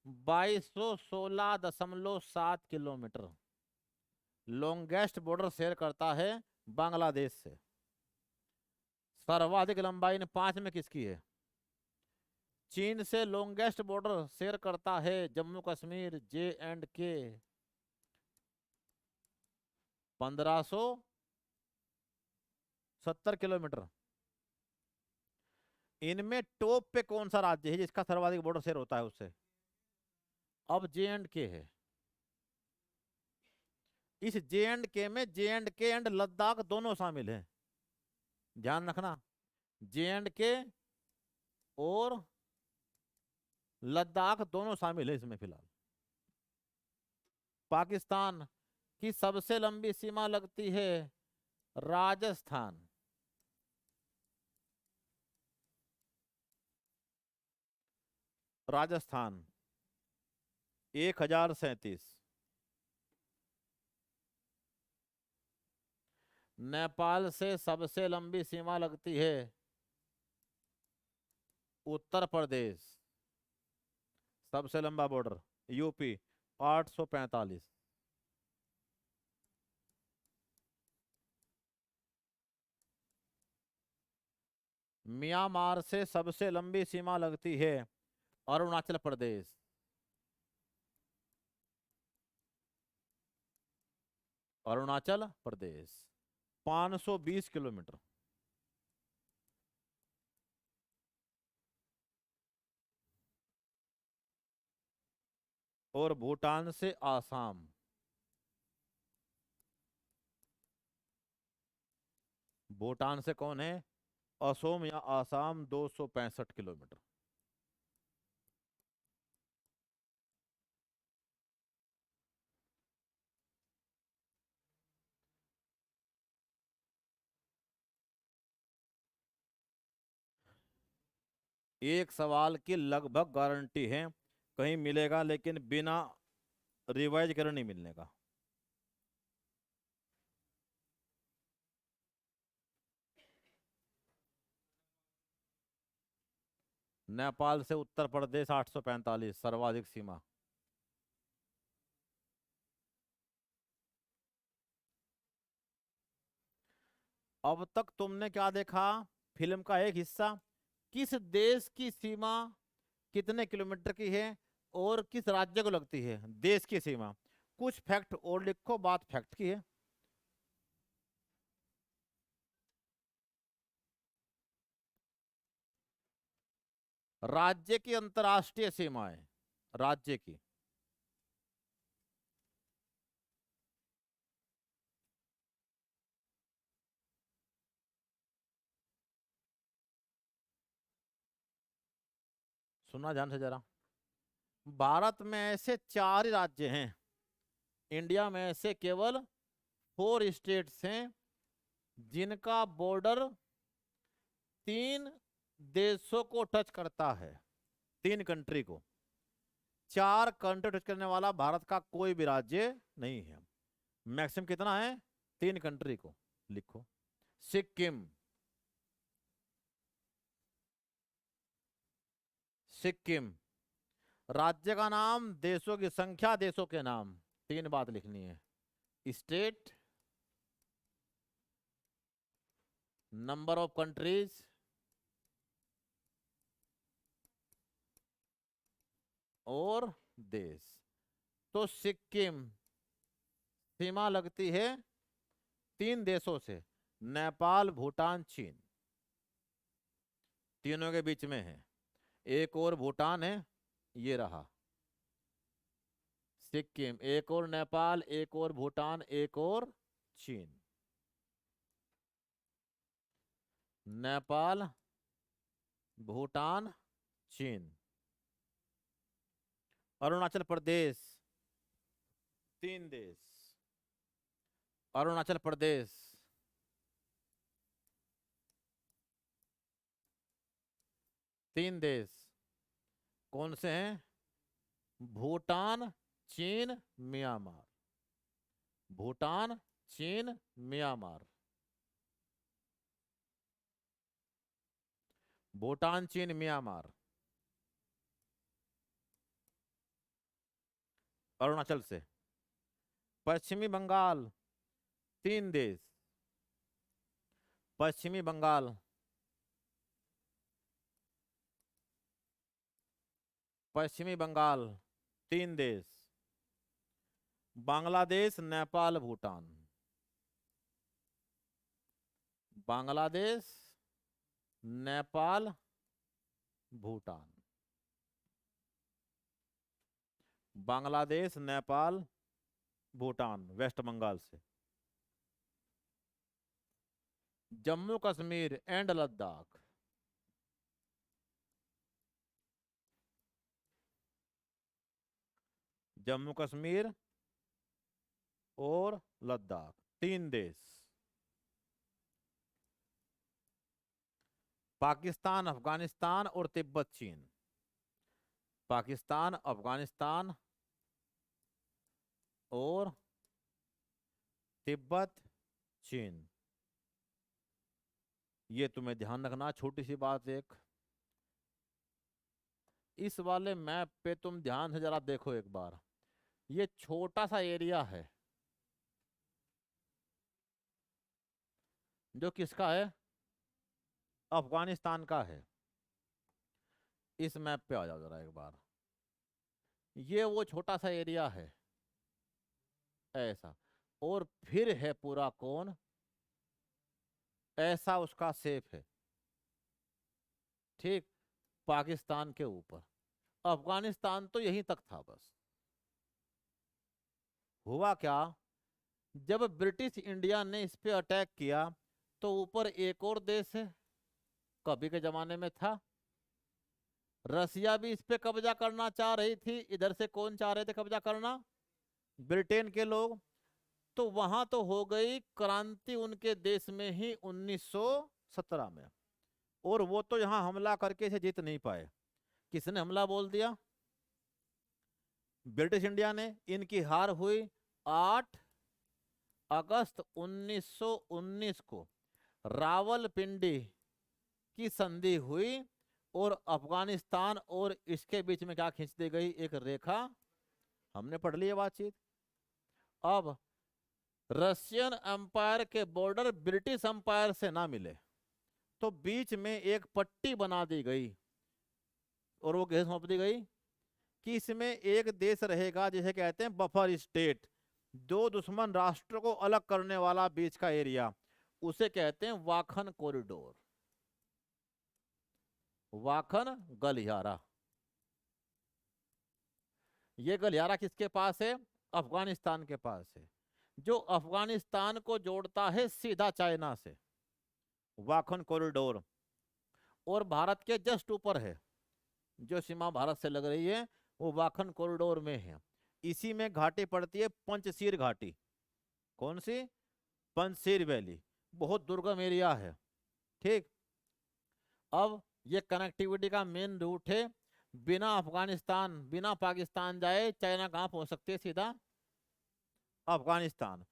2216.7 किलोमीटर लॉन्गेस्ट बॉर्डर शेयर करता है बांग्लादेश से। सर्वाधिक लंबाई इन 5 में किसकी है? चीन से लॉन्गेस्ट बॉर्डर शेयर करता है जम्मू कश्मीर J&K, 1570 किलोमीटर। इनमें टॉप पे कौन सा राज्य है जिसका सर्वाधिक बॉर्डर शेयर होता है उससे? अब J&K है। इस J&K में J&K एंड लद्दाख दोनों शामिल हैं, ध्यान रखना। J&K और लद्दाख दोनों शामिल है इसमें फिलहाल। पाकिस्तान की सबसे लंबी सीमा लगती है राजस्थान। राजस्थान 1037। नेपाल से सबसे लंबी सीमा लगती है उत्तर प्रदेश, सबसे लंबा बॉर्डर यूपी 845। म्यांमार से सबसे लंबी सीमा लगती है अरुणाचल प्रदेश, अरुणाचल प्रदेश 520 किलोमीटर। और भूटान से आसाम, भूटान से कौन है? असोम या आसाम 265 किलोमीटर। एक सवाल की लगभग गारंटी है कहीं मिलेगा, लेकिन बिना रिवाइज करे नहीं मिलने का। नेपाल से उत्तर प्रदेश 845 सर्वाधिक सीमा। अब तक तुमने क्या देखा? फिल्म का एक हिस्सा, किस देश की सीमा कितने किलोमीटर की है और किस राज्य को लगती है, देश की सीमा। कुछ फैक्ट और लिखो, बात फैक्ट की है। राज्य की अंतर्राष्ट्रीय सीमाएं, राज्य की। सुना ध्यान से जरा। भारत में ऐसे 4 ही राज्य हैं, इंडिया में ऐसे केवल 4 स्टेट्स हैं जिनका बॉर्डर 3 देशों को टच करता है, 3 कंट्री को। 4 कंट्री टच करने वाला भारत का कोई भी राज्य नहीं है। मैक्सिमम कितना है? 3 कंट्री को। लिखो सिक्किम, सिक्किम। राज्य का नाम, देशों की संख्या, देशों के नाम, 3 बात लिखनी है। स्टेट, नंबर ऑफ कंट्रीज, और देश। तो सिक्किम सीमा लगती है 3 देशों से, नेपाल, भूटान, चीन, तीनों के बीच में है। एक और भूटान है, ये रहा सिक्किम, एक और नेपाल, एक और भूटान, एक और चीन। नेपाल, भूटान, चीन। अरुणाचल प्रदेश, 3 देश। अरुणाचल प्रदेश, 3 देश। कौन से हैं? भूटान, चीन, म्यांमार। भूटान, चीन, म्यांमार। भूटान, चीन, म्यांमार। अरुणाचल से। पश्चिमी बंगाल, 3 देश। पश्चिमी बंगाल, पश्चिमी बंगाल, 3 देश। बांग्लादेश, नेपाल, भूटान। बांग्लादेश, नेपाल, भूटान। बांग्लादेश, नेपाल, भूटान, वेस्ट बंगाल से। जम्मू कश्मीर एंड लद्दाख। जम्मू कश्मीर और लद्दाख, 3 देश। पाकिस्तान, अफगानिस्तान और तिब्बत, चीन। पाकिस्तान, अफगानिस्तान और तिब्बत, चीन। ये तुम्हें ध्यान रखना। छोटी सी बात एक, इस वाले मैप पे तुम ध्यान से जरा देखो एक बार। ये छोटा सा एरिया है जो किसका है? अफगानिस्तान का है। इस मैप पे आ जाओ जरा एक बार। ये वो छोटा सा एरिया है ऐसा, और फिर है पूरा कौन ऐसा, उसका शेप है, ठीक, पाकिस्तान के ऊपर। अफगानिस्तान तो यहीं तक था बस। हुआ क्या, जब ब्रिटिश इंडिया ने इस पे अटैक किया तो ऊपर एक और देश है, कभी के जमाने में था, रसिया भी इस पे कब्जा करना चाह रही थी। इधर से कौन चाह रहे थे कब्जा करना? ब्रिटेन के लोग। तो वहां तो हो गई क्रांति उनके देश में ही 1917 में, और वो तो यहां हमला करके इसे जीत नहीं पाए। किसने हमला बोल दिया? ब्रिटिश इंडिया ने। इनकी हार हुई 8 अगस्त 1919 को, रावलपिंडी की संधि हुई, और अफगानिस्तान और इसके बीच में क्या खींच दी गई? एक रेखा। हमने पढ़ ली है बातचीत। अब रशियन एम्पायर के बॉर्डर ब्रिटिश एम्पायर से ना मिले तो बीच में एक पट्टी बना दी गई, और वो कैसे सौंप दी गई कि इसमें एक देश रहेगा जिसे कहते हैं बफर स्टेट, दो दुश्मन राष्ट्र को अलग करने वाला बीच का एरिया, उसे कहते हैं वाखन कॉरिडोर, वाखन गलियारा। ये गलियारा किसके पास है? अफगानिस्तान के पास है, जो अफगानिस्तान को जोड़ता है सीधा चाइना से, वाखन कॉरिडोर। और भारत के जस्ट ऊपर है, जो सीमा भारत से लग रही है वो वाखन कॉरिडोर में है। इसी में घाटी पड़ती है पंचशीर घाटी। कौन सी? पंचशीर वैली। बहुत दुर्गम एरिया है, ठीक। अब ये कनेक्टिविटी का मेन रूट है। बिना अफगानिस्तान, बिना पाकिस्तान जाए चाइना कहाँ पहुंच सकती है? सीधा अफगानिस्तान।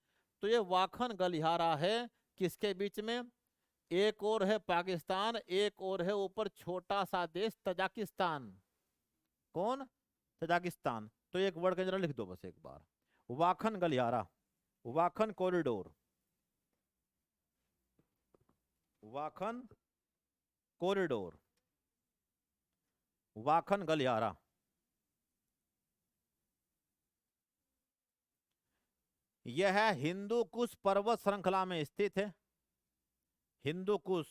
तो ये वाखन गलियारा है किसके बीच में? एक और है पाकिस्तान, एक और है ऊपर छोटा सा देश तजाकिस्तान। कौन? तजाकिस्तान। तो एक वर्ड के अंदर लिख दो बस एक बार, वाखन गलियारा, वाखन कॉरिडोर, वाखन कॉरिडोर, वाखन गलियारा। यह हिंदू कुश पर्वत श्रृंखला में स्थित है। हिंदू कुश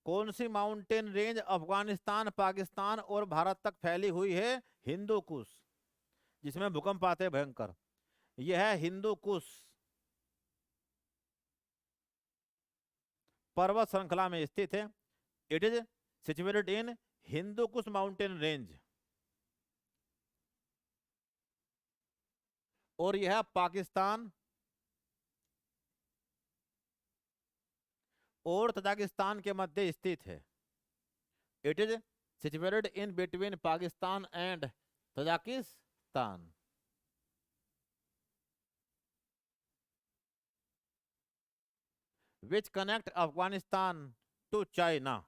कौन सी माउंटेन रेंज अफगानिस्तान, पाकिस्तान और भारत तक फैली हुई है? हिंदू कुश, जिसमें भूकंप आते हैं भयंकर। यह हिंदू कुश पर्वत श्रृंखला में स्थित है। It is situated in Hindu Kush mountain range. और यह पाकिस्तान और तजाकिस्तान के मध्य स्थित है। It is situated in between Pakistan and Tajikistan. Which connect Afghanistan to China,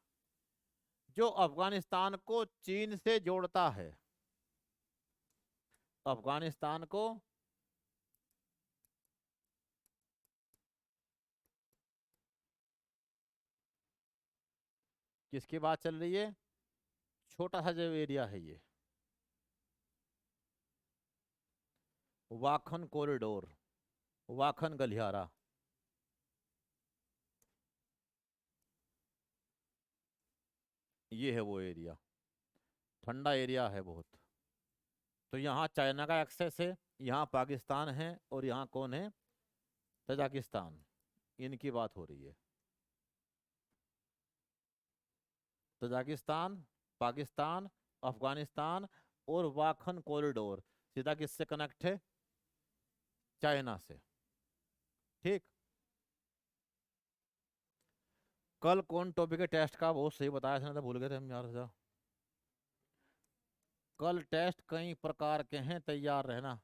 जो अफगानिस्तान को चीन से जोड़ता है। अफगानिस्तान को किसकी बात चल रही है? छोटा सा जो एरिया है ये, वाखन कॉरिडोर, वाखन गलियारा। ये है वो एरिया, ठंडा एरिया है बहुत। तो यहाँ चाइना का एक्सेस है, यहाँ पाकिस्तान है, और यहाँ कौन है? तजाकिस्तान। इनकी बात हो रही है। तजाकिस्तान, पाकिस्तान, अफगानिस्तान और वाखन कॉरिडोर सीधा किससे कनेक्ट है? चाइना से। ठीक। कल कौन टॉपिक है टेस्ट का? बहुत सही बताया था, भूल गए थे हम यार। कल टेस्ट कई प्रकार के हैं, तैयार रहना।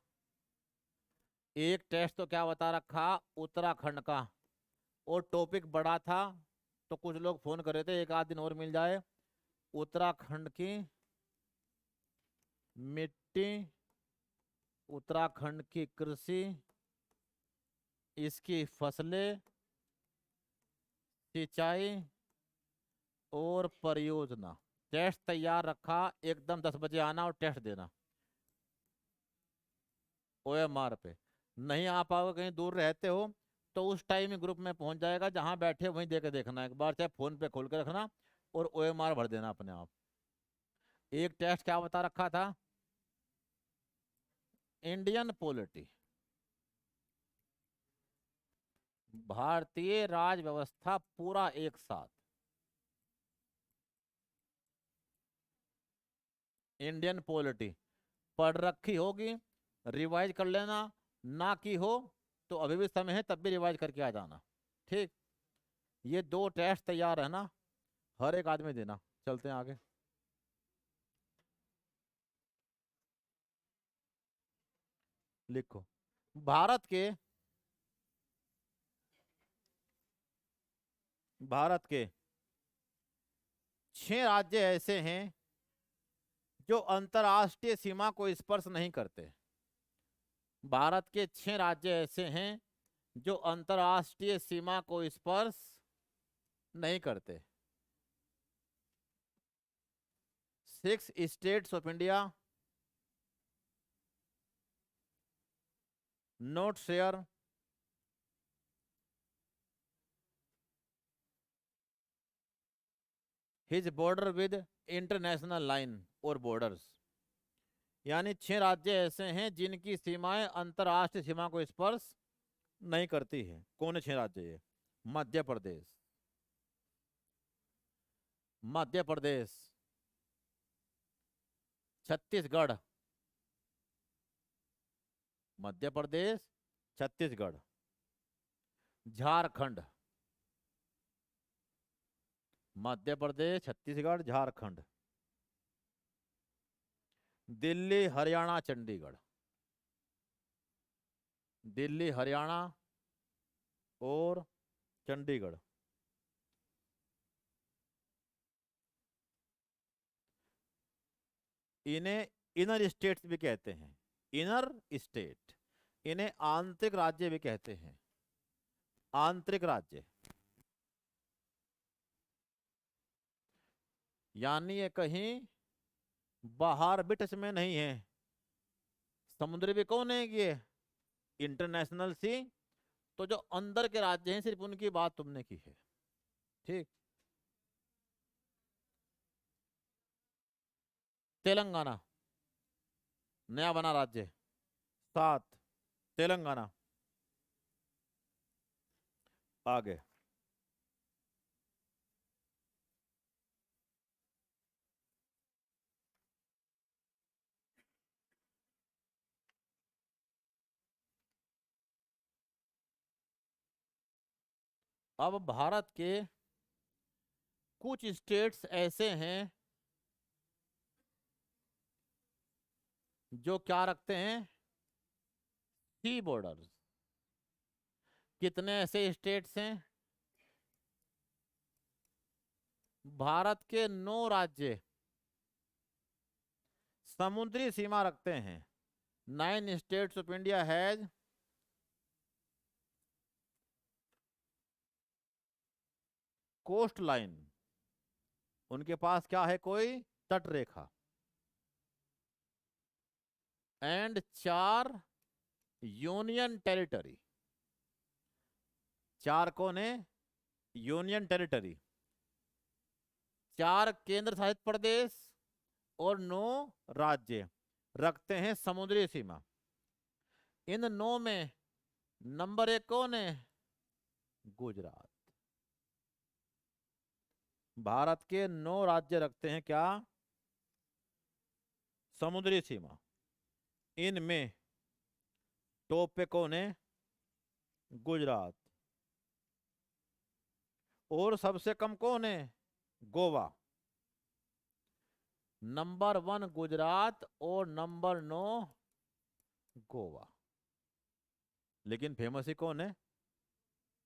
एक टेस्ट तो क्या बता रखा, उत्तराखंड का, और टॉपिक बड़ा था, तो कुछ लोग फोन कर रहे थे एक आध दिन और मिल जाए। उत्तराखंड की मिट्टी, उत्तराखंड की कृषि, इसकी फसलें, सिंचाई और परियोजना। टेस्ट तैयार रखा, एकदम 10 बजे आना और टेस्ट देना OMR पे। नहीं आ पाओगे, कहीं दूर रहते हो, तो उस टाइम ही ग्रुप में पहुंच जाएगा, जहां बैठे वहीं दे के देखना एक बार, चाहे फोन पे खोल के रखना और OMR भर देना अपने आप। एक टेस्ट क्या बता रखा था? इंडियन पॉलिटी, भारतीय राज व्यवस्था, पूरा एक साथ। इंडियन पॉलिटी पढ़ रखी होगी, रिवाइज कर लेना। ना की हो तो अभी भी समय है, तब भी रिवाइज करके आ जाना। ठीक। ये 2 टेस्ट तैयार है ना, हर एक आदमी देना। चलते हैं आगे। लिखो, भारत के, भारत के 6 राज्य ऐसे हैं जो अंतर्राष्ट्रीय सीमा को स्पर्श नहीं करते। भारत के 6 राज्य ऐसे हैं जो अंतर्राष्ट्रीय सीमा को स्पर्श नहीं करते। 6 states of India not share his border with international line और बॉर्डर्स। यानी 6 राज्य ऐसे हैं जिनकी सीमाएं अंतर्राष्ट्रीय सीमा को स्पर्श नहीं करती है। कौन है 6 राज्य ये? मध्य प्रदेश, मध्य प्रदेश, छत्तीसगढ़, मध्य प्रदेश, छत्तीसगढ़, झारखंड, मध्य प्रदेश, छत्तीसगढ़, झारखंड, दिल्ली, हरियाणा, चंडीगढ़। दिल्ली, हरियाणा और चंडीगढ़। इन्हें इनर स्टेट्स भी कहते हैं। इनर स्टेट, इन्हें आंतरिक राज्य भी कहते हैं। आंतरिक राज्य यानी ये कहीं बाहर भी टच में नहीं है। समुद्र भी कौन है ये, इंटरनेशनल सी। तो जो अंदर के राज्य हैं सिर्फ उनकी बात तुमने की है। ठीक। तेलंगाना नया बना राज्य। 7, तेलंगाना। आगे। अब भारत के कुछ स्टेट्स ऐसे हैं जो क्या रखते हैं, सी बॉर्डर। कितने ऐसे स्टेट्स हैं, भारत के 9 राज्य समुद्री सीमा रखते हैं। 9 states of India has coast line. उनके पास क्या है, कोई तट रेखा। And 4 union territory. 4 कौन है, यूनियन टेरिटरी। 4 केंद्र शासित प्रदेश और 9 राज्य रखते हैं समुद्री सीमा। इन 9 में नंबर 1 कौन है, गुजरात। भारत के 9 राज्य रखते हैं क्या, समुद्री सीमा। इनमें टॉप पे कौन है, गुजरात। और सबसे कम कौन है, गोवा। नंबर 1 गुजरात और नंबर 9 गोवा। लेकिन फेमस ही कौन है,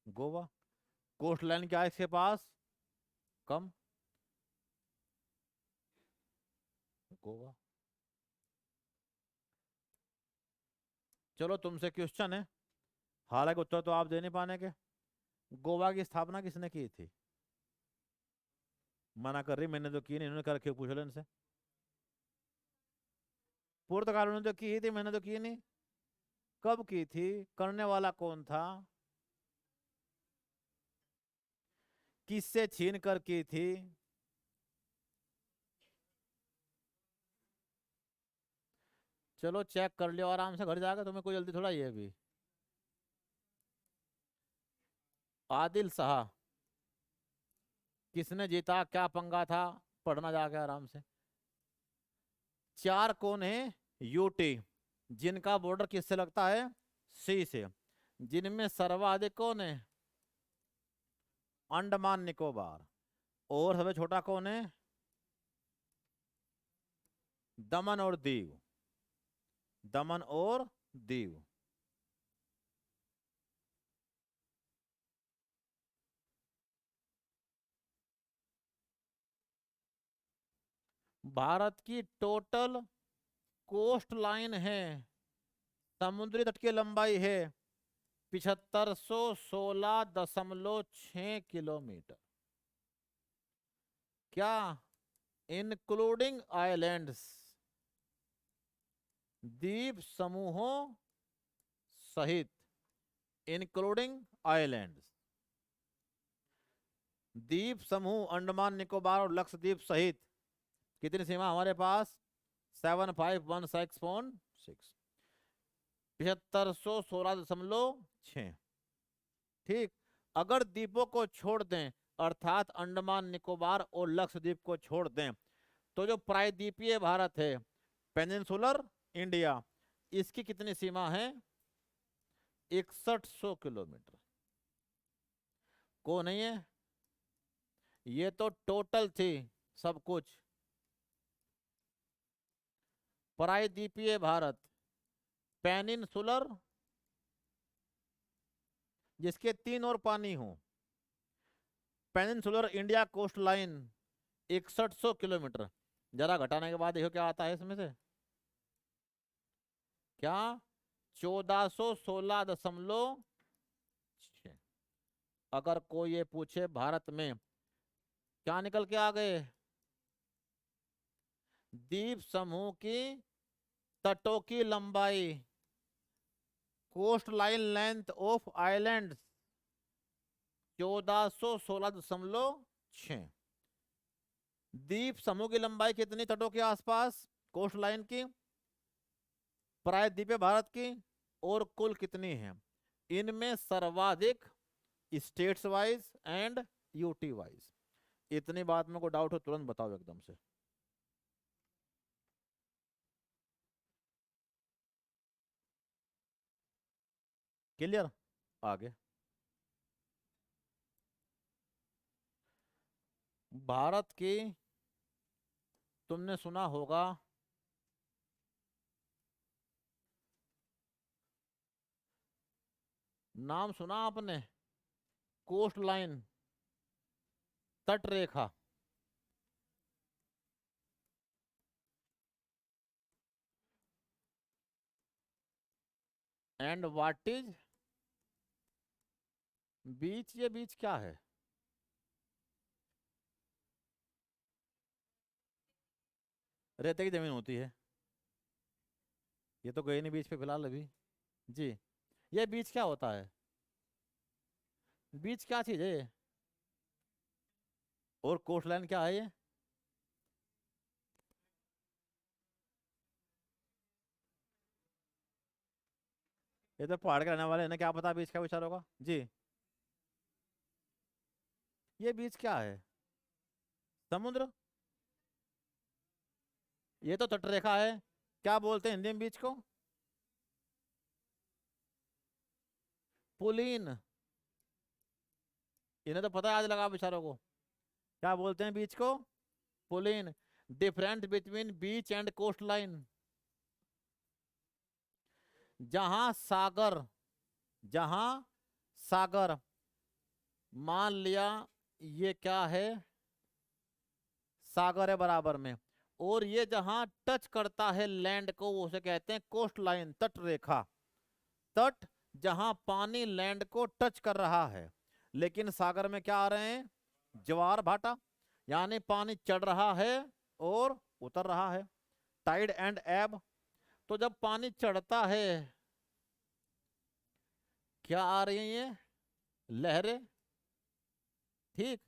गोवा। कोस्ट लाइन क्या है इसके पास, कम, गोवा। चलो तुमसे क्वेश्चन है, हालांकि उत्तर तो आप दे नहीं पाने के। गोवा की स्थापना किसने की थी, मना कर रही, मैंने तो की नहीं, इन्होंने कर रखी, पूछ लो इनसे। पुर्तगाल ने तो की थी, मैंने तो की नहीं। कब की थी, करने वाला कौन था, किससे छीन कर की थी। चलो चेक कर लियो आराम से घर जाकर, तुम्हें कोई जल्दी थोड़ा ही है अभी। आदिल शाह। किसने जीता, क्या पंगा था, पढ़ना जाके आराम से। 4 कौन है, यूटी, जिनका बॉर्डर किससे लगता है, सी से। जिनमें सर्वाधिक कौन है, अंडमान निकोबार। और सबसे छोटा कौन है, दमन और दीव। दमन और दीव। भारत की टोटल कोस्ट लाइन है, समुद्री तट की लंबाई है 7516.6 किलोमीटर। क्या, इंक्लूडिंग आइलैंड्स, द्वीप समूहों सहित, इंक्लूडिंग आइलैंड्स। द्वीप समूह अंडमान निकोबार और लक्षद्वीप सहित कितनी सीमा हमारे पास, 7516.6, 7516.6। ठीक। अगर द्वीपों को छोड़ दें, अर्थात अंडमान निकोबार और लक्षद्वीप को छोड़ दें, तो जो प्रायद्वीपीय भारत है, पेनिनसुलर इंडिया, इसकी कितनी सीमा है, 6100 किलोमीटर। को नहीं है, ये तो टोटल थी सब कुछ। प्रायद्वीपीय भारत, पेनिनसुलर जिसके 3 और पानी हो, peninsular India coast line 6100 kilometre. जरा घटाने के बाद देखो क्या आता है इसमें से, क्या 1416.6। अगर कोई ये पूछे भारत में क्या निकल के आ गए, द्वीप समूह की तटों की लंबाई, coast line length of island 1416.6। द्वीप समूह की लंबाई कितनी तटों के आसपास कोस्ट लाइन की, प्रायद्वीपीय भारत की, और कुल कितनी है। इनमें सर्वाधिक states wise and UT wise. इतनी बात में को डाउट हो तुरंत बताओ एकदम से। क्लियर। आगे, भारत की, तुमने सुना होगा नाम सुना आपने, कोस्ट लाइन, तट रेखा। एंड व्हाट इज बीच, ये बीच क्या है। रेते की जमीन होती है। ये तो गए नहीं बीच पे फिलहाल अभी। जी, ये बीच क्या होता है, बीच क्या चीज है ये? और कोस्ट लाइन क्या है ये? ये तो पहाड़ के रहने वाले हैं ना, क्या पता बीच का विचार होगा जी। ये बीच क्या है, समुद्र। ये तो तटरेखा है, क्या बोलते हैं हिंदी में बीच को, पुलीन। इन्हें तो पता है आज लगा बेचारों को, क्या बोलते हैं बीच को, पुलीन। Difference between beach and coastline, जहां सागर, जहां सागर, मान लिया ये क्या है, सागर है बराबर में, और ये जहां टच करता है लैंड को वो उसे कहते हैं कोस्ट लाइन, तट रेखा। तट जहां पानी लैंड को टच कर रहा है, लेकिन सागर में क्या आ रहे हैं, ज्वार भाटा, यानी पानी चढ़ रहा है और उतर रहा है, टाइड एंड एब। तो जब पानी चढ़ता है क्या आ रही है ये, लहरें, ठीक।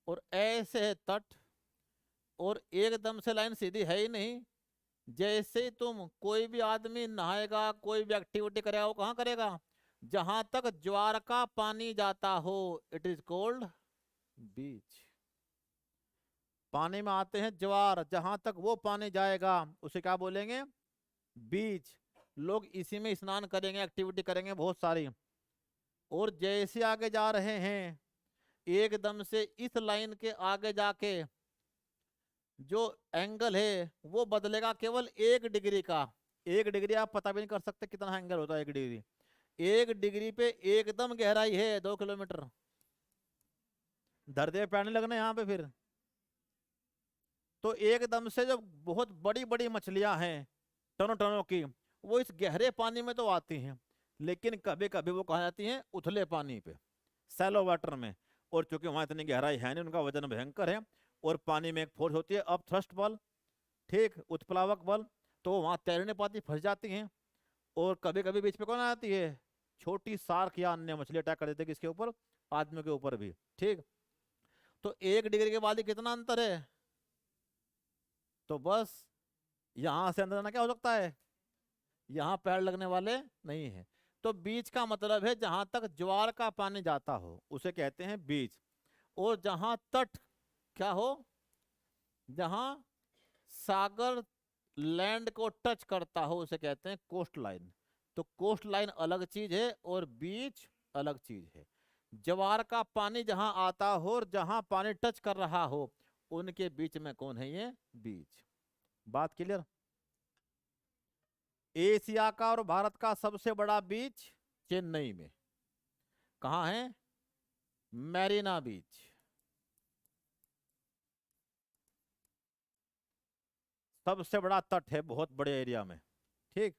और ऐसे है तट, और एकदम से लाइन सीधी है ही नहीं। जैसे ही तुम, कोई भी आदमी नहाएगा, कोई भी एक्टिविटी करेगा, वो कहाँ करेगा, जहां तक ज्वार का पानी जाता हो, इट इज कॉल्ड बीच। पानी में आते हैं ज्वार, जहां तक वो पानी जाएगा उसे क्या बोलेंगे, बीच। लोग इसी में स्नान करेंगे, एक्टिविटी करेंगे बहुत सारी। और जैसे आगे जा रहे हैं, एकदम से इस लाइन के आगे जाके जो एंगल है वो बदलेगा केवल 1 डिग्री का। 1 डिग्री आप पता भी नहीं कर सकते कितना एंगल होता है 1 डिग्री। 1 डिग्री पे एकदम गहराई है 2 किलोमीटर। धरती पे पैर नहीं लगना यहाँ पे फिर। तो एकदम से जो बहुत बड़ी बड़ी मछलियां हैं टनों टनों की, वो इस गहरे पानी में तो आती हैं, लेकिन कभी कभी वो कहा जाती हैं उथले पानी पे, सैलो वाटर में। और चूंकि वहां इतनी गहराई है नहीं, उनका वजन भयंकर है, और पानी में एक फोर्स होती है अब थ्रस्ट बल, ठीक, उत्प्लावक बल, तो वहां तैर नहीं पाती, फंस जाती हैं। और कभी कभी बीच पे कौन आ जाती है, छोटी सार्क या अन्य मछली अटैक कर देती है किसके ऊपर, आदमी के ऊपर भी, ठीक। तो 1 डिग्री के बाद ही कितना अंतर है, तो बस यहां से अंदर आना क्या हो सकता है, यहाँ पैर लगने वाले नहीं है। तो बीच का मतलब है जहां तक ज्वार का पानी जाता हो उसे कहते हैं बीच। और जहां तट क्या हो, जहां सागर लैंड को टच करता हो उसे कहते हैं कोस्ट लाइन। तो कोस्ट लाइन अलग चीज है और बीच अलग चीज है। ज्वार का पानी जहां आता हो और जहां पानी टच कर रहा हो, उनके बीच में कौन है ये बीच। बात क्लियर। एशिया का और भारत का सबसे बड़ा बीच चेन्नई में। कहाँ है? मैरीना बीच। सबसे बड़ा तट है बहुत बड़े एरिया में। ठीक।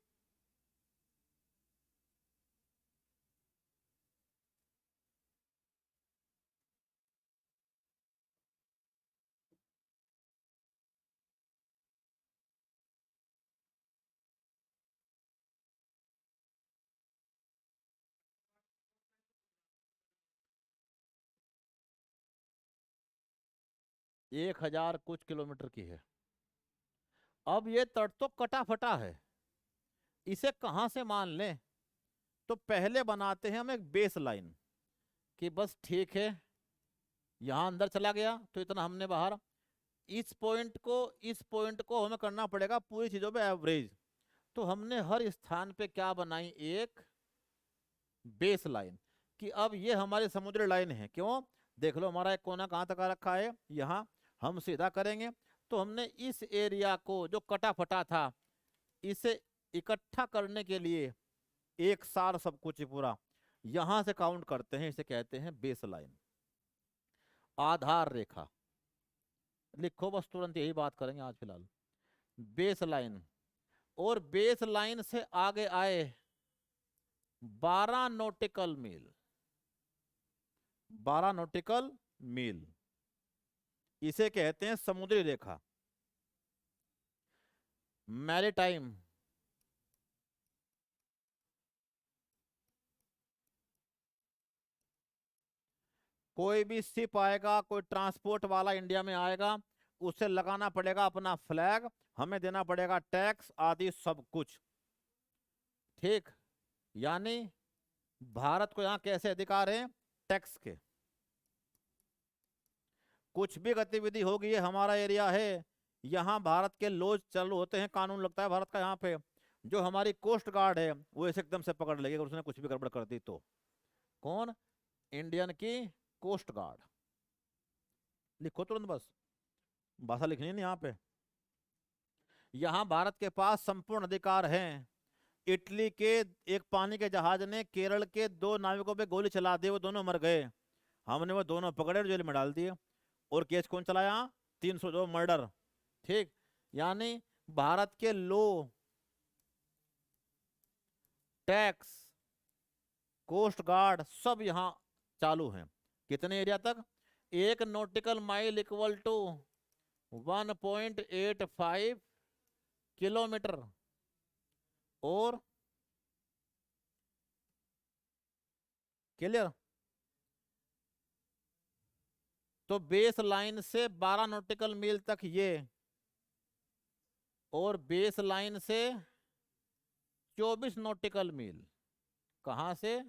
1000 कुछ किलोमीटर की है। अब ये तट तो कटा फटा है, इसे कहाँ से मान लें? तो पहले बनाते हैं हम एक बेस लाइन कि बस ठीक है, यहाँ अंदर चला गया तो इतना हमने बाहर, इस पॉइंट को हमें करना पड़ेगा पूरी चीजों पे एवरेज। तो हमने हर स्थान पे क्या बनाई, एक बेस लाइन, कि अब ये हमारी समुद्री लाइन है। क्यों? देख लो हमारा एक कोना कहाँ तक आ रखा है, यहाँ। हम सीधा करेंगे तो हमने इस एरिया को जो कटा फटा था, इसे इकट्ठा करने के लिए एक सार सब कुछ ही पूरा यहां से काउंट करते हैं, इसे कहते हैं बेस लाइन, आधार रेखा। लिखो बस, तुरंत यही बात करेंगे आज फिलहाल। बेस लाइन, और बेस लाइन से आगे आए 12 नॉटिकल मील, 12 नॉटिकल मील, इसे कहते हैं समुद्री रेखा, मैरीटाइम। कोई भी शिप आएगा, कोई ट्रांसपोर्ट वाला इंडिया में आएगा, उसे लगाना पड़ेगा अपना फ्लैग, हमें देना पड़ेगा टैक्स आदि सब कुछ। ठीक। यानी भारत को यहाँ कैसे अधिकार है? टैक्स के। कुछ भी गतिविधि होगी, ये हमारा एरिया है, यहाँ भारत के लॉज चालू होते हैं, कानून लगता है भारत का यहाँ पे। जो हमारी कोस्ट गार्ड है वो इसे एकदम से पकड़ लेगी अगर उसने कुछ भी गड़बड़ कर दी तो। कौन? इंडियन की कोस्ट गार्ड। लिखो तुरंत बस, भाषा लिखनी नहीं यहाँ पे। यहाँ भारत के पास संपूर्ण अधिकार हैं। इटली के एक पानी के जहाज ने केरल के 2 नाविकों पे गोली चला दी, वो दोनों मर गए, हमने वो दोनों पकड़े और जेल में डाल दिए। और केस कौन चलाया? 302 मर्डर। ठीक। यानी भारत के लो, टैक्स, कोस्ट गार्ड सब यहाँ चालू हैं। कितने एरिया तक? 1 nautical mile equal to 1.85 kilometre. और क्लियर? तो बेस लाइन से 12 नॉटिकल मील तक ये, और बेस लाइन से 24 नॉटिकल मील। कहां से?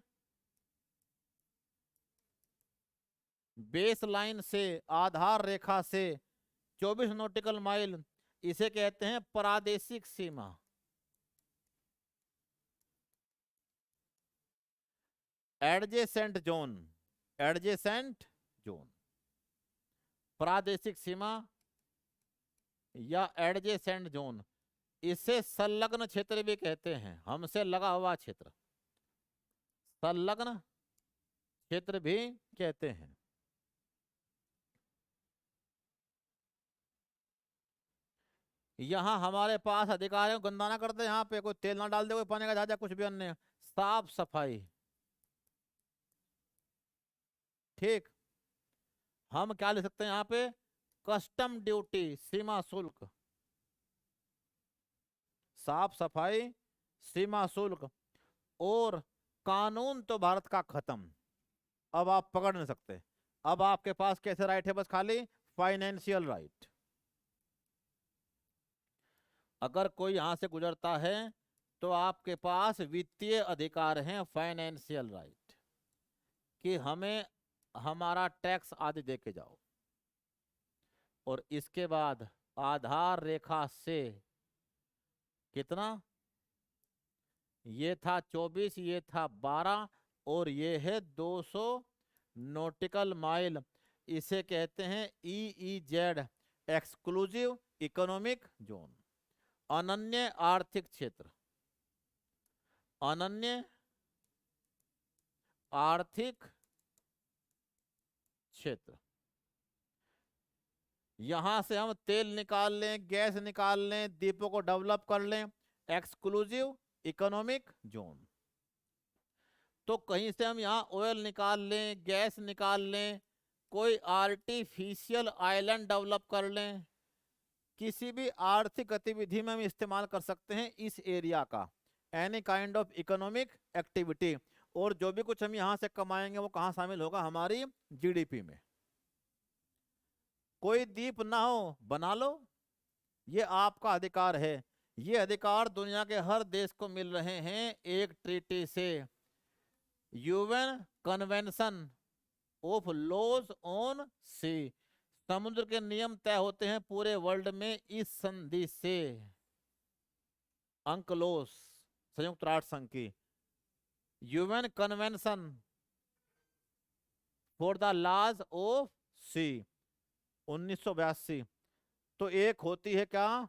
बेस लाइन से, आधार रेखा से 24 नॉटिकल माइल, इसे कहते हैं प्रादेशिक सीमा। एडजेसेंट जोन, एडजेसेंट जोन, प्रादेशिक सीमा या एडजेसेंट जोन। इसे संलग्न क्षेत्र भी कहते हैं, हमसे लगा हुआ क्षेत्र, संलग्न क्षेत्र भी कहते हैं। यहाँ हमारे पास अधिकार है, गंदा ना करते, यहाँ पे कोई तेल ना डाल दे, कोई पानी का जहाज, कुछ भी अन्य, साफ सफाई। ठीक। हम क्या लिख सकते हैं यहाँ पे? कस्टम ड्यूटी, सीमा शुल्क, साफ सफाई, सीमा शुल्क। और कानून तो भारत का खत्म, अब आप पकड़ नहीं सकते। अब आपके पास कैसे राइट है? बस खाली फाइनेंशियल राइट। अगर कोई यहां से गुजरता है तो आपके पास वित्तीय अधिकार हैं, फाइनेंशियल राइट, कि हमें हमारा टैक्स आदि दे के जाओ। और इसके बाद आधार रेखा से कितना? ये था 24, ये था 12, और ये है 200 नॉटिकल माइल, इसे कहते हैं EEZ, एक्सक्लूसिव इकोनॉमिक जोन। अनन्य आर्थिक क्षेत्र, अनन्य आर्थिक क्षेत्र, यहां से हम तेल निकाल लें, गैस निकाल लें, द्वीपों को डेवलप कर लें, एक्सक्लूसिव इकोनॉमिक जोन। तो कहीं से हम यहाँ ऑयल निकाल लें, गैस निकाल लें, कोई आर्टिफिशियल आइलैंड डेवलप कर लें, किसी भी आर्थिक गतिविधि में हम इस्तेमाल कर सकते हैं इस एरिया का, any kind of economic activity. और जो भी कुछ हम यहाँ से कमाएंगे वो कहाँ शामिल होगा, हमारी GDP में। कोई द्वीप ना हो, बना लो, ये आपका अधिकार है। ये अधिकार दुनिया के हर देश को मिल रहे हैं एक ट्रीटी से, UN convention of laws on sea. समुद्र के नियम तय होते हैं पूरे वर्ल्ड में इस संधि से, अंकलोस, संयुक्त राष्ट्र संघ की UN convention for the laws of sea 1982। तो एक होती है क्या,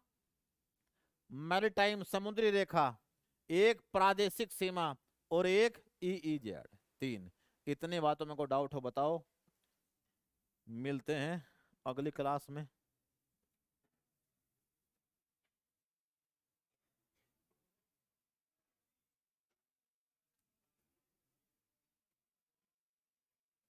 मैरीटाइम, समुद्री रेखा, एक प्रादेशिक सीमा, और एक EEZ। 3। इतनी बातों में कोई डाउट हो बताओ। मिलते हैं अगली क्लास में।